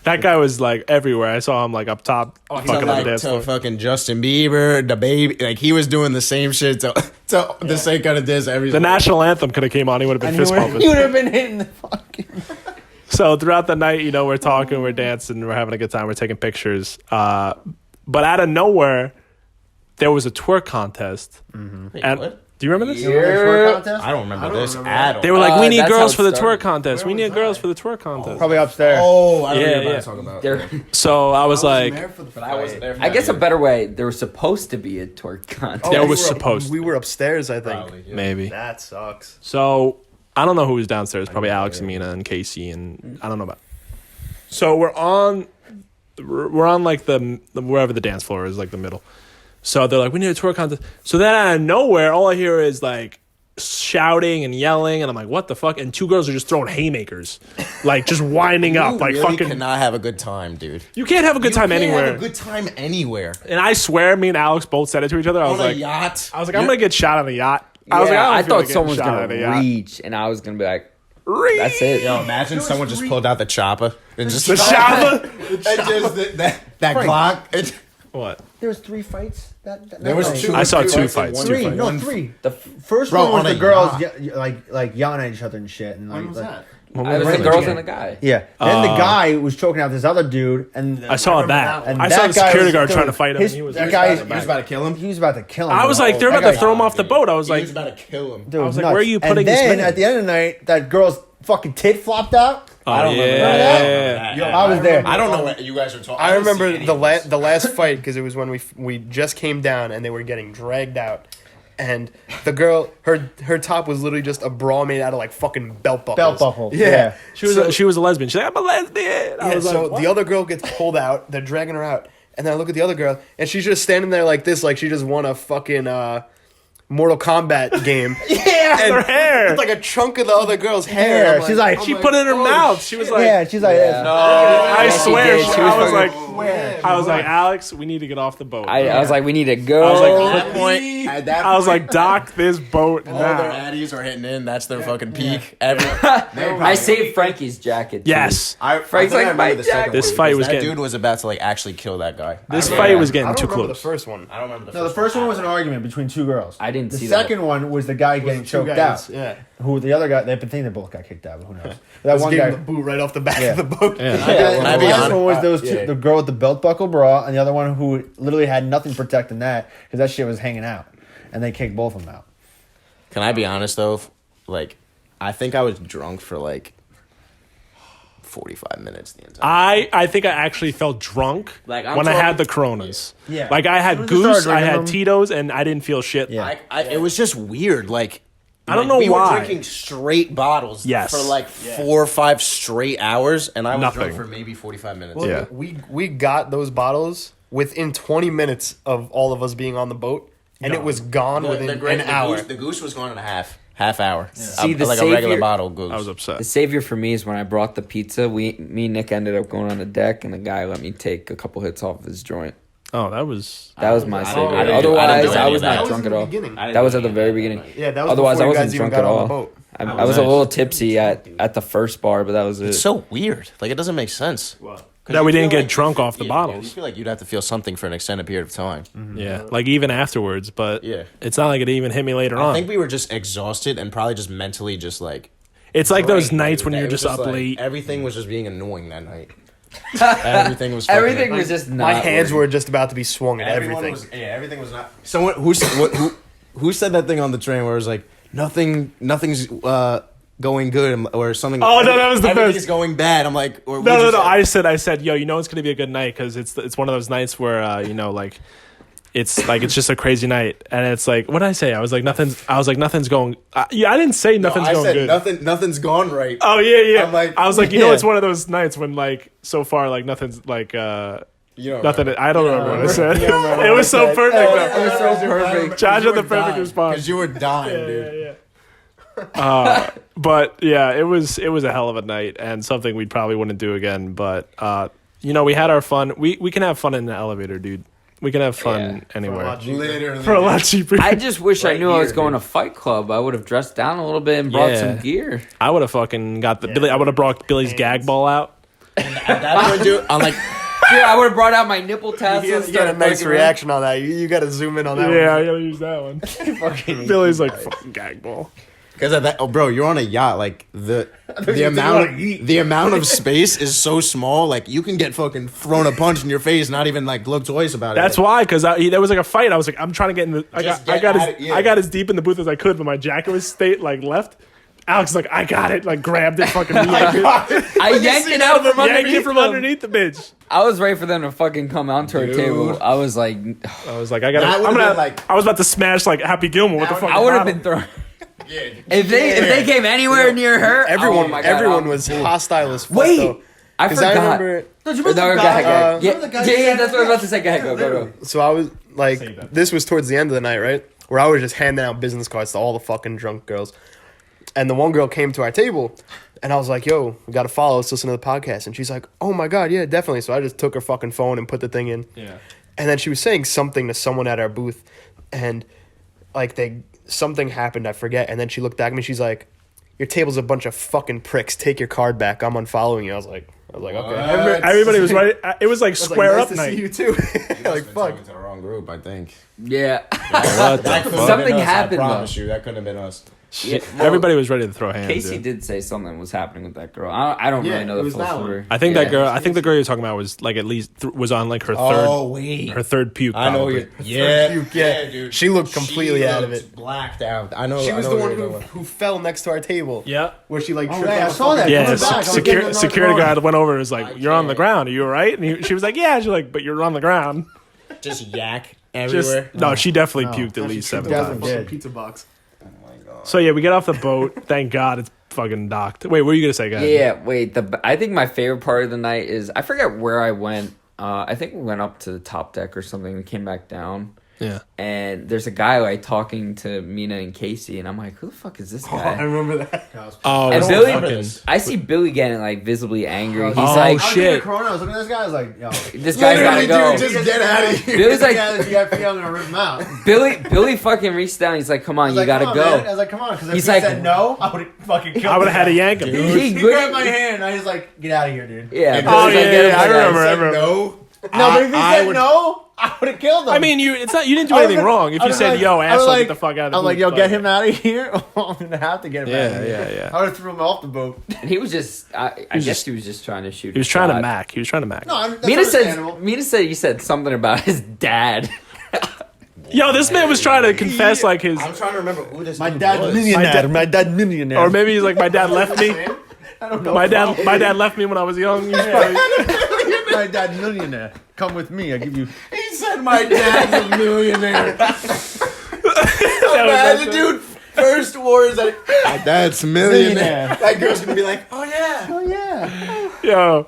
Speaker 1: That guy was like everywhere. I saw him like up top,
Speaker 2: to,
Speaker 1: fucking on the
Speaker 2: like,
Speaker 1: dance
Speaker 2: to
Speaker 1: floor.
Speaker 2: fucking Justin Bieber, the baby, like he was doing the same shit to the same kind of diss every.
Speaker 1: The national anthem could have came on. He would have been fist pumping.
Speaker 3: You would have been hitting the fucking.
Speaker 1: So throughout the night, you know, we're talking, we're dancing, we're having a good time, we're taking pictures. But out of nowhere, there was a twerk contest.
Speaker 2: Wait,
Speaker 1: And
Speaker 2: what?
Speaker 1: do you remember this?
Speaker 2: I don't remember this at all.
Speaker 1: They were like, "We need
Speaker 4: that's how
Speaker 1: girls
Speaker 4: it
Speaker 1: for the
Speaker 4: started.
Speaker 1: twerk contest. We need girls for the twerk contest."
Speaker 3: Probably upstairs.
Speaker 2: Oh, I don't
Speaker 1: Yeah,
Speaker 2: know what
Speaker 1: yeah.
Speaker 2: you're talking about.
Speaker 4: There,
Speaker 1: So I was like,
Speaker 2: But I wasn't there. For
Speaker 4: I
Speaker 2: that
Speaker 4: guess a
Speaker 2: either.
Speaker 4: better way. There was supposed to be a twerk contest.
Speaker 1: There
Speaker 5: we
Speaker 1: was
Speaker 5: were up-
Speaker 1: supposed
Speaker 5: We were upstairs, I think.
Speaker 2: Probably, yeah.
Speaker 1: maybe.
Speaker 5: That sucks.
Speaker 1: So I don't know who was downstairs. Probably Alex and Mina and Casey and I don't know about. So we're on like the wherever the dance floor is, like the middle. So they're like, we need a twerk contest. So then out of nowhere, all I hear is like shouting and yelling, and I'm like, what the fuck? And two girls are just throwing haymakers, like just winding
Speaker 2: You
Speaker 1: up, like
Speaker 2: really
Speaker 1: fucking.
Speaker 2: cannot have a good time, dude.
Speaker 1: You can't have a good time
Speaker 2: You can't
Speaker 1: anywhere.
Speaker 2: Have a good time anywhere.
Speaker 1: And I swear, me and Alex both said it to each other. I was
Speaker 2: On a
Speaker 1: like,
Speaker 2: yacht.
Speaker 1: I'm gonna get shot on the yacht.
Speaker 4: Yeah,
Speaker 1: I was like,
Speaker 4: I
Speaker 1: don't feel
Speaker 4: thought
Speaker 1: like
Speaker 4: someone was
Speaker 1: getting shot on
Speaker 4: gonna
Speaker 1: a yacht.
Speaker 4: reach, and I was gonna be like,
Speaker 1: Reach.
Speaker 4: "That's it."
Speaker 2: Yo, imagine someone just pulled out the chopper and just
Speaker 1: The chopper.
Speaker 2: and just that Glock.
Speaker 1: What?
Speaker 3: There was 3 fights.
Speaker 2: There was
Speaker 3: night.
Speaker 2: two.
Speaker 1: I saw
Speaker 2: two
Speaker 1: two
Speaker 2: and
Speaker 1: fights.
Speaker 2: one-
Speaker 3: Three,
Speaker 2: one-
Speaker 3: no,
Speaker 2: one-
Speaker 3: 3. The first
Speaker 2: Bro,
Speaker 3: one was
Speaker 2: on
Speaker 3: the
Speaker 2: a
Speaker 3: girls
Speaker 2: yacht.
Speaker 3: like yelling at each other and shit, and like,
Speaker 5: When was that?
Speaker 4: I was the girls and the guy.
Speaker 3: yeah. Then the guy was choking out this other dude, and
Speaker 1: I saw that.
Speaker 3: And
Speaker 1: I saw
Speaker 3: that
Speaker 1: the
Speaker 3: guy
Speaker 1: security
Speaker 3: was-
Speaker 1: guard
Speaker 3: dude,
Speaker 1: trying to fight him.
Speaker 3: his-
Speaker 1: And he was.
Speaker 3: that guy-
Speaker 2: He was about to kill him.
Speaker 3: He was about to kill him.
Speaker 1: I was like, they're
Speaker 3: That
Speaker 1: about to
Speaker 3: guy-
Speaker 1: throw him off the boat. I was
Speaker 2: He
Speaker 1: like,
Speaker 2: was about to kill him.
Speaker 3: Dude,
Speaker 1: I was like,
Speaker 3: nuts.
Speaker 1: where are you putting
Speaker 3: And
Speaker 1: this
Speaker 3: then
Speaker 1: man?
Speaker 3: at the end of the night, that girl's fucking tit flopped out.
Speaker 2: I don't remember that.
Speaker 3: Yo, I was there.
Speaker 2: I don't know what you guys are talking.
Speaker 5: I remember the last fight because it was when we just came down and they were getting dragged out, and the girl her top was literally just a bra made out of like fucking belt buckles.
Speaker 3: Belt buckle.
Speaker 5: Yeah.
Speaker 1: She was a lesbian. She's like, I'm a lesbian. I
Speaker 5: Yeah,
Speaker 1: was
Speaker 5: so
Speaker 1: like,
Speaker 5: the other girl gets pulled out. They're dragging her out, and then I look at the other girl, and she's just standing there like this, like she just won a fucking Mortal Kombat game.
Speaker 1: yeah,
Speaker 5: And
Speaker 1: her hair.
Speaker 5: it's like a chunk of the other girl's hair. I'm
Speaker 3: She's like,
Speaker 5: oh
Speaker 1: She
Speaker 5: my
Speaker 1: put it in her
Speaker 5: God.
Speaker 1: mouth. She was like,
Speaker 3: yeah, she's like,
Speaker 4: No.
Speaker 1: I swear.
Speaker 4: did. She was
Speaker 1: I was
Speaker 4: fucking-
Speaker 1: like, I was like, Alex, we need to get off the boat.
Speaker 4: I was like, we need to go.
Speaker 1: I was like,
Speaker 2: At that point, at that
Speaker 1: I was
Speaker 2: point,
Speaker 1: like, dock this boat
Speaker 2: all their
Speaker 1: now.
Speaker 2: addies are hitting in. That's their fucking peak. Every,
Speaker 4: I saved Frankie's jacket. too.
Speaker 1: Yes.
Speaker 4: Frank's like, my jacket.
Speaker 1: This fight was
Speaker 2: that
Speaker 1: getting-
Speaker 2: dude was about to like actually kill that guy.
Speaker 1: This
Speaker 2: I
Speaker 1: fight
Speaker 2: don't
Speaker 1: was
Speaker 5: I
Speaker 1: getting
Speaker 5: don't
Speaker 1: too
Speaker 5: remember
Speaker 1: close.
Speaker 5: the first one.
Speaker 2: I don't remember
Speaker 3: No, the first one was an argument between two girls.
Speaker 4: I didn't
Speaker 3: The
Speaker 4: see that.
Speaker 3: second one was the guy getting
Speaker 5: Two
Speaker 3: choked
Speaker 5: guys,
Speaker 3: out.
Speaker 5: Yeah.
Speaker 3: Who the other guy? They think they both got kicked out, but who knows? That
Speaker 5: Just
Speaker 3: one
Speaker 5: gave
Speaker 3: guy.
Speaker 5: him the boot right off the back
Speaker 3: Yeah.
Speaker 5: of the boat.
Speaker 1: Yeah.
Speaker 2: Can I
Speaker 3: the
Speaker 2: be
Speaker 3: last
Speaker 2: honest?
Speaker 3: one was those two,
Speaker 2: Yeah.
Speaker 3: the girl with the belt buckle bra, and the other one who literally had nothing protecting that because that shit was hanging out, and they kicked both of them out.
Speaker 2: Can I be honest though? Like, I think I was drunk for like 45 minutes the entire.
Speaker 1: I think I actually felt drunk
Speaker 2: Like, I'm
Speaker 1: when I had
Speaker 2: talking-
Speaker 1: the Coronas.
Speaker 3: Yeah.
Speaker 1: Like I
Speaker 3: As
Speaker 1: had
Speaker 3: soon as you started
Speaker 1: Goose, I
Speaker 3: drinking
Speaker 1: had
Speaker 3: them-
Speaker 1: Tito's, and I didn't feel shit.
Speaker 3: Yeah.
Speaker 2: It was just weird. Like,
Speaker 1: I don't know
Speaker 2: we
Speaker 1: why.
Speaker 2: were drinking straight bottles
Speaker 1: Yes.
Speaker 2: for like 4 or 5 straight hours, and I was
Speaker 1: Nothing.
Speaker 2: drunk for maybe 45 minutes.
Speaker 5: Well,
Speaker 1: Yeah.
Speaker 5: we got those bottles within 20 minutes of all of us being on the boat, and it was gone within an hour.
Speaker 2: The goose was gone in a half hour.
Speaker 4: See, the
Speaker 2: like a regular
Speaker 4: savior-
Speaker 2: bottle goose.
Speaker 1: I was upset.
Speaker 4: The savior for me is when I brought the pizza. Me and Nick ended up going on the deck, and the guy let me take a couple hits off his joint.
Speaker 1: Oh, that was.
Speaker 4: That was my
Speaker 2: I don't-
Speaker 4: savior.
Speaker 2: I didn't do
Speaker 4: Otherwise,
Speaker 2: any
Speaker 4: I
Speaker 2: of
Speaker 4: was
Speaker 2: that.
Speaker 4: not
Speaker 5: That
Speaker 4: drunk
Speaker 5: was
Speaker 4: at
Speaker 5: in
Speaker 4: all.
Speaker 5: the beginning.
Speaker 4: That was at the very beginning.
Speaker 5: Yeah, that was
Speaker 4: Otherwise,
Speaker 5: before
Speaker 4: I
Speaker 5: you guys
Speaker 4: wasn't
Speaker 5: even
Speaker 4: drunk
Speaker 5: got
Speaker 4: at
Speaker 5: on the
Speaker 4: all.
Speaker 5: boat.
Speaker 4: I was a little tipsy at the first bar, but that was it.
Speaker 2: It's so weird. Like, it doesn't make sense.
Speaker 1: That we
Speaker 2: You
Speaker 1: didn't
Speaker 2: feel
Speaker 1: get drunk off the
Speaker 2: You
Speaker 1: bottles.
Speaker 2: feel like you'd have to feel something for an extended period of time.
Speaker 1: Yeah, like even afterwards, but
Speaker 2: Yeah.
Speaker 1: it's not like it even hit me later
Speaker 2: I
Speaker 1: on.
Speaker 2: think we were just exhausted and probably just mentally just like.
Speaker 1: It's like those
Speaker 2: drained,
Speaker 1: nights
Speaker 2: dude.
Speaker 1: when
Speaker 2: It
Speaker 1: you're
Speaker 2: was
Speaker 1: just up
Speaker 2: like,
Speaker 1: late.
Speaker 2: Everything was just being annoying that night. Everything was. fucking-
Speaker 4: Everything was just not.
Speaker 5: My hands
Speaker 4: working.
Speaker 5: were just about to be swung at
Speaker 2: Everyone
Speaker 5: everything.
Speaker 2: was. Yeah, everything was not. Someone who said that thing on the train where it was like nothing's going good or something.
Speaker 1: Oh, no, that was the
Speaker 2: everything's
Speaker 1: best.
Speaker 2: going bad. I'm like, or
Speaker 1: No,
Speaker 2: what'd
Speaker 1: no,
Speaker 2: you
Speaker 1: no.
Speaker 2: say?
Speaker 1: I said, yo, you know it's gonna be a good night because it's one of those nights where like it's just a crazy night, and it's like, what did I say? I was like nothing's going. Yeah, I didn't say nothing's
Speaker 2: I
Speaker 1: going
Speaker 2: said
Speaker 1: good.
Speaker 2: nothing's gone right.
Speaker 1: Oh yeah.
Speaker 2: I'm like,
Speaker 1: I was like,
Speaker 3: yeah.
Speaker 1: it's one of those nights when like so far like nothing's like
Speaker 2: You know,
Speaker 1: nothing. I don't remember what I said.
Speaker 3: You don't remember
Speaker 1: It
Speaker 3: what
Speaker 1: was
Speaker 3: I
Speaker 1: so
Speaker 3: said.
Speaker 1: perfect.
Speaker 3: It was so perfect.
Speaker 1: Josh had the perfect response.
Speaker 2: because you were dying, dude.
Speaker 1: Yeah. But yeah, it was a hell of a night and something we probably wouldn't do again. But we had our fun. We can have fun in the elevator, dude. We can have fun anywhere
Speaker 2: Literally,
Speaker 1: for a lot cheaper.
Speaker 4: I just wish I
Speaker 2: Right
Speaker 4: knew I was
Speaker 2: here,
Speaker 4: going
Speaker 2: dude.
Speaker 4: to Fight Club. I would have dressed down a little bit and brought
Speaker 1: Yeah.
Speaker 4: some gear.
Speaker 1: I would have fucking got the Billy. I would have brought Billy's gag ball out.
Speaker 2: At that point, dude, I'm like,
Speaker 4: Dude, I would have brought out my nipple tassels.
Speaker 5: You got a
Speaker 4: started
Speaker 5: nice
Speaker 4: fucking
Speaker 5: reaction on that. You got to zoom in on that
Speaker 1: Yeah, I
Speaker 5: one.
Speaker 1: gotta use that one. Billy's like fucking gag ball.
Speaker 2: because at that, oh, bro, you're on a yacht. Like the amount of space is so small. Like you can get fucking thrown a punch in your face, not even like look twice about it.
Speaker 1: That's why, because there was like a fight. I was like, I'm trying to get in the. I
Speaker 2: Just
Speaker 1: got
Speaker 2: get
Speaker 1: as
Speaker 2: out of- yeah.
Speaker 1: I got as deep in the booth as I could, but my jacket was left. Alex is like, I got it. Like grabbed it, fucking yanked it.
Speaker 4: I yanked it out from
Speaker 1: Yanked
Speaker 4: underneath
Speaker 1: it from
Speaker 4: them.
Speaker 1: underneath the bitch.
Speaker 4: I was ready for them to fucking come onto our
Speaker 2: Dude.
Speaker 4: table. I was like,
Speaker 1: I was like, I got.
Speaker 2: That
Speaker 1: I'm
Speaker 2: would've
Speaker 1: gonna.
Speaker 2: been like-
Speaker 1: I was about to smash like Happy Gilmore with the
Speaker 2: That
Speaker 1: fucking.
Speaker 4: I would have
Speaker 1: bottle.
Speaker 4: been thrown.
Speaker 2: Yeah.
Speaker 4: If they came anywhere near her,
Speaker 5: Everyone,
Speaker 4: oh my God,
Speaker 5: everyone
Speaker 4: I'm-
Speaker 5: was hostile as fuck.
Speaker 4: Wait,
Speaker 5: though.
Speaker 4: I
Speaker 5: 'Cause
Speaker 4: forgot.
Speaker 5: I remember.
Speaker 3: Don't you
Speaker 4: No,
Speaker 3: remember
Speaker 4: go
Speaker 3: the
Speaker 4: ahead,
Speaker 3: guy?
Speaker 4: go ahead.
Speaker 3: remember the guy
Speaker 4: Yeah,
Speaker 3: who
Speaker 4: that's what I was about to say. Go ahead, go.
Speaker 5: So I was like,
Speaker 1: Save that.
Speaker 5: this was towards the end of the night, right? Where I was just handing out business cards to all the fucking drunk girls. And the one girl came to our table, and I was like, yo, we got to follow. Let's listen to the podcast. And she's like, oh my God, yeah, definitely. So I just took her fucking phone and put the thing in.
Speaker 1: Yeah.
Speaker 5: And then she was saying something to someone at our booth, and like something happened, I forget. And then she looked back at me, she's like, your table's a bunch of fucking pricks. Take your card back. I'm unfollowing you. I was like, okay.
Speaker 1: Everybody was right. It was like
Speaker 5: I was like,
Speaker 1: square
Speaker 5: nice
Speaker 1: up
Speaker 5: to
Speaker 1: night.
Speaker 5: see you too. like fuck.
Speaker 2: Talking to the wrong group, I think.
Speaker 4: Yeah.
Speaker 1: What the
Speaker 2: That could've
Speaker 1: fuck?
Speaker 4: Something
Speaker 2: been us,
Speaker 4: happened,
Speaker 2: I promise you, that couldn't have been us.
Speaker 4: Yeah, well,
Speaker 1: Everybody was ready to throw hands.
Speaker 4: Casey
Speaker 1: yeah.
Speaker 4: did say something was happening with that girl. I don't
Speaker 3: Yeah,
Speaker 4: really know
Speaker 3: it
Speaker 4: the
Speaker 3: was
Speaker 4: full
Speaker 3: that one.
Speaker 4: story.
Speaker 1: I think
Speaker 4: Yeah.
Speaker 1: that girl. I think the girl you're talking about was like at least was on like her
Speaker 2: Oh wait,
Speaker 1: third puke.
Speaker 2: I know
Speaker 1: probably.
Speaker 2: you. Yeah,
Speaker 5: Puke, yeah.
Speaker 2: dude.
Speaker 5: She looked completely out of
Speaker 2: looked
Speaker 5: it.
Speaker 2: blacked out. I know.
Speaker 5: She
Speaker 2: I
Speaker 5: was
Speaker 2: know
Speaker 5: the
Speaker 2: what
Speaker 5: one
Speaker 2: you're
Speaker 5: who,
Speaker 2: talking about.
Speaker 5: who fell next to our table.
Speaker 1: Yeah.
Speaker 5: Where she like
Speaker 3: Oh,
Speaker 5: tripped
Speaker 3: yeah,
Speaker 5: on
Speaker 3: I
Speaker 5: the
Speaker 3: saw that.
Speaker 5: fucking-
Speaker 1: Yeah,
Speaker 3: Coming back, I was getting another
Speaker 1: security
Speaker 3: Corona.
Speaker 1: guard went over and was like, "You're on the
Speaker 2: can't.
Speaker 1: ground. Are you all right?" And she was like, "Yeah." She's like, "But you're on the ground."
Speaker 2: Just yak
Speaker 1: Just
Speaker 2: everywhere.
Speaker 1: no, she definitely
Speaker 3: No.
Speaker 1: puked at least 7
Speaker 3: definitely
Speaker 1: times.
Speaker 3: did.
Speaker 5: Pizza box.
Speaker 1: So yeah, we get off the boat. Thank God it's fucking docked. Wait, what were you gonna say, guys?
Speaker 4: Yeah, wait. I think my favorite part of the night is I forget where I went. I think we went up to the top deck or something and came back down.
Speaker 1: Yeah.
Speaker 4: And there's a guy like talking to Mina and Casey, and I'm like, who the fuck is this
Speaker 5: I
Speaker 4: guy?
Speaker 5: remember that.
Speaker 1: Oh,
Speaker 4: And
Speaker 1: it's
Speaker 4: Billy,
Speaker 1: fucking-
Speaker 2: this.
Speaker 4: I see Billy getting like visibly angry. He's
Speaker 1: Oh,
Speaker 4: like,
Speaker 3: I was getting
Speaker 1: shit.
Speaker 3: a Corona. I was looking at this guy. I was like, yo.
Speaker 4: this guy's gotta go.
Speaker 2: Dude, just get out of here.
Speaker 4: Billy's like,
Speaker 3: Yeah, this guy, I'm gonna rip him out.
Speaker 4: Billy fucking reached down. He's like, come on,
Speaker 3: I was
Speaker 4: you
Speaker 3: like,
Speaker 4: gotta
Speaker 3: come on,
Speaker 4: go.
Speaker 3: man. I was like, come on, because if
Speaker 4: He's
Speaker 3: he
Speaker 4: like-
Speaker 3: said no, I would have fucking killed
Speaker 1: I would have had to yank him.
Speaker 4: He
Speaker 3: He grabbed my hand, and I was like, get out of here, dude.
Speaker 4: Yeah.
Speaker 2: Oh,
Speaker 4: Billy's
Speaker 1: Oh
Speaker 4: like,
Speaker 1: yeah,
Speaker 4: "Get him,
Speaker 1: yeah, I
Speaker 4: guys."
Speaker 1: remember. I remember.
Speaker 2: No.
Speaker 3: No, but if he
Speaker 2: I
Speaker 3: said
Speaker 2: would-
Speaker 3: no, I would have killed him.
Speaker 1: I mean, it's not. You didn't do
Speaker 3: I
Speaker 1: anything
Speaker 3: was-
Speaker 1: wrong. If
Speaker 3: I
Speaker 1: you
Speaker 3: was
Speaker 1: said,
Speaker 3: like-
Speaker 1: "Yo,
Speaker 3: I was
Speaker 1: asshole,
Speaker 3: like-
Speaker 1: get the fuck out of the
Speaker 3: I'm like,
Speaker 1: booth,"
Speaker 3: yo, get him out of here. I'm gonna have to get him out of here.
Speaker 1: Yeah.
Speaker 3: I would have threw him off the boat.
Speaker 4: And he was just, I guess he was just trying to shoot.
Speaker 1: He was trying to mac. He was trying to mac.
Speaker 3: No, that's
Speaker 4: Mina
Speaker 3: understandable.
Speaker 4: said you said something about his dad.
Speaker 1: Yo, this man was trying to confess like his,
Speaker 2: I'm trying to remember who this
Speaker 3: My
Speaker 2: dude
Speaker 3: dad's
Speaker 2: was.
Speaker 3: millionaire. My dad's millionaire.
Speaker 1: or maybe he's like, my dad left me.
Speaker 3: I don't know.
Speaker 1: My dad left me when I was young. He was probably,
Speaker 3: My dad's millionaire. Come with me. I'll give you.
Speaker 2: He said my dad's a millionaire.
Speaker 1: that was-
Speaker 2: dude. First words that my dad's a millionaire.
Speaker 3: Millionaire.
Speaker 2: That girl's gonna be like, oh yeah.
Speaker 3: Oh yeah.
Speaker 1: Yo,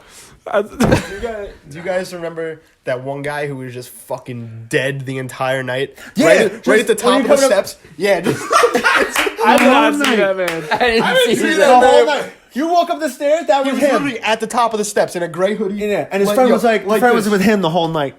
Speaker 5: Do you guys remember that one guy who was just fucking dead the entire night?
Speaker 3: Yeah,
Speaker 5: right at the
Speaker 3: just- when
Speaker 5: top
Speaker 3: you
Speaker 5: of the
Speaker 3: coming up-
Speaker 5: steps. Yeah, just
Speaker 1: I did not see that man.
Speaker 4: I didn't see
Speaker 3: The
Speaker 4: that.
Speaker 3: whole night. You walk up the stairs. That
Speaker 5: he
Speaker 3: was
Speaker 5: was
Speaker 3: him.
Speaker 5: literally at the top of the steps in a gray hoodie.
Speaker 3: Yeah, and his
Speaker 5: Like,
Speaker 3: friend
Speaker 5: yo,
Speaker 3: was like,
Speaker 5: like
Speaker 3: friend was
Speaker 5: this.
Speaker 3: with him the wole night.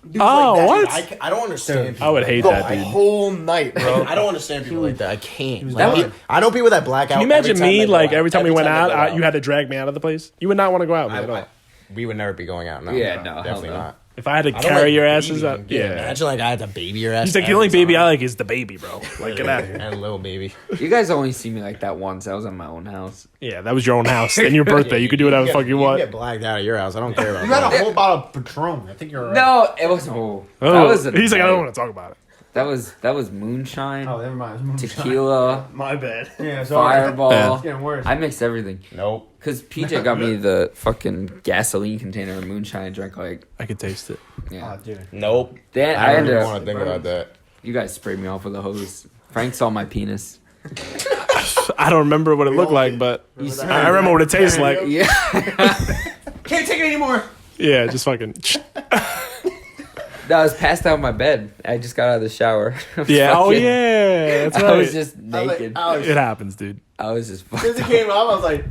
Speaker 2: Dudes
Speaker 1: Oh,
Speaker 2: that.
Speaker 1: what?
Speaker 2: I don't understand.
Speaker 1: I would hate
Speaker 5: the
Speaker 1: that, dude.
Speaker 5: whole night, bro.
Speaker 2: I don't understand people like that. I can't.
Speaker 4: That
Speaker 2: Like,
Speaker 4: was-
Speaker 2: I know people that black out.
Speaker 1: Can you imagine
Speaker 2: every time
Speaker 1: me,
Speaker 2: they go
Speaker 1: like,
Speaker 2: out.
Speaker 1: every time we went
Speaker 2: time they
Speaker 1: out,
Speaker 2: go
Speaker 1: you had to drag me out of the place? You would not want to go out with me at all.
Speaker 2: we would never be going out. No,
Speaker 4: Yeah, no, hell
Speaker 2: definitely
Speaker 4: no.
Speaker 2: not.
Speaker 1: If I had to
Speaker 2: I don't
Speaker 1: carry
Speaker 2: like
Speaker 1: your
Speaker 2: baby.
Speaker 1: asses out, yeah.
Speaker 2: Imagine like I had to baby your ass.
Speaker 1: He's like, the
Speaker 2: every
Speaker 1: only baby
Speaker 2: time.
Speaker 1: I like is the baby, bro. Like, get out of here.
Speaker 2: And a little baby.
Speaker 4: You guys only see me like that once. I was in my own house.
Speaker 1: Yeah, that was your own house and your birthday. You could do whatever the fuck you
Speaker 2: get
Speaker 1: want.
Speaker 2: blacked out of your house. I don't care about
Speaker 3: You had
Speaker 2: that.
Speaker 3: a whole bottle of Patron. I think you're right.
Speaker 4: No, it was. Oh, that
Speaker 1: Oh,
Speaker 4: was.
Speaker 1: he's like, I don't want to talk about it.
Speaker 4: That was moonshine,
Speaker 3: Oh, never mind. It was moonshine.
Speaker 4: tequila,
Speaker 5: My bad.
Speaker 3: Yeah, so
Speaker 4: fireball.
Speaker 1: Yeah.
Speaker 3: It's getting worse.
Speaker 4: I mixed everything.
Speaker 2: Nope.
Speaker 4: Cause PJ got me the fucking gasoline container of moonshine. I drank like
Speaker 1: I could taste it.
Speaker 4: yeah.
Speaker 3: Oh, dude.
Speaker 2: Nope.
Speaker 4: Then
Speaker 2: I
Speaker 4: I
Speaker 2: don't
Speaker 4: ended
Speaker 2: even
Speaker 4: up.
Speaker 2: want to think about that.
Speaker 4: You guys sprayed me off with a hose. Frank saw my penis.
Speaker 1: I don't remember what it looked like, but I remember what it tastes like.
Speaker 4: Yeah.
Speaker 3: Can't take it anymore.
Speaker 1: Yeah, just fucking.
Speaker 4: No, I was passed out in my bed. I just got out of the shower.
Speaker 1: Yeah. Oh
Speaker 4: Fucking-
Speaker 1: yeah. That's
Speaker 4: I was
Speaker 1: right.
Speaker 4: just
Speaker 3: I was like,
Speaker 4: naked.
Speaker 3: ouch.
Speaker 1: It happens, dude.
Speaker 4: I was just
Speaker 3: As soon as
Speaker 4: fucked
Speaker 3: it
Speaker 4: up.
Speaker 3: came up, I was like,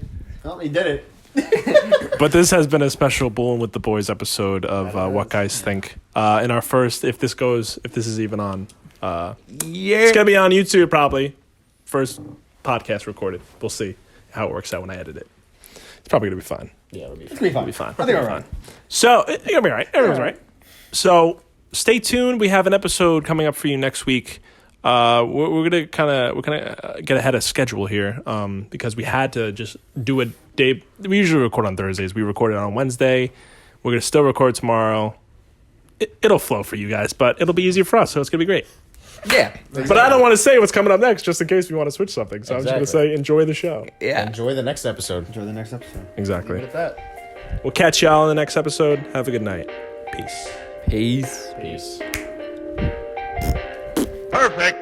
Speaker 3: well, he did it.
Speaker 1: But this has been a special Bullin' with the Boys episode of What Guys Think. In our first, if this is even on, it's gonna be on YouTube probably. First podcast recorded. We'll see how it works out when I edit it. It's probably gonna be fine.
Speaker 2: Yeah, it'll be
Speaker 3: It's gonna be fun.
Speaker 1: It'll be fine.
Speaker 3: I think
Speaker 1: It'll
Speaker 3: we're
Speaker 1: be
Speaker 3: right.
Speaker 1: fine. So it's gonna be all right. Everyone's all right. So stay tuned. We have an episode coming up for you next week. We're gonna kind of get ahead of schedule here because we had to just do a day. We usually record on Thursdays. We recorded on Wednesday. We're gonna still record tomorrow. It'll flow for you guys, but it'll be easier for us. So it's gonna be great.
Speaker 4: Yeah.
Speaker 1: But I don't want to say what's coming up next, just in case we want to switch something. So I'm just
Speaker 2: Exactly.
Speaker 1: gonna say enjoy the show.
Speaker 4: Yeah.
Speaker 2: Enjoy the next episode.
Speaker 3: Enjoy the next episode.
Speaker 1: Exactly.
Speaker 5: Look at that.
Speaker 1: We'll catch y'all in the next episode. Have a good night. Peace.
Speaker 4: Peace.
Speaker 2: Peace.
Speaker 6: Perfect.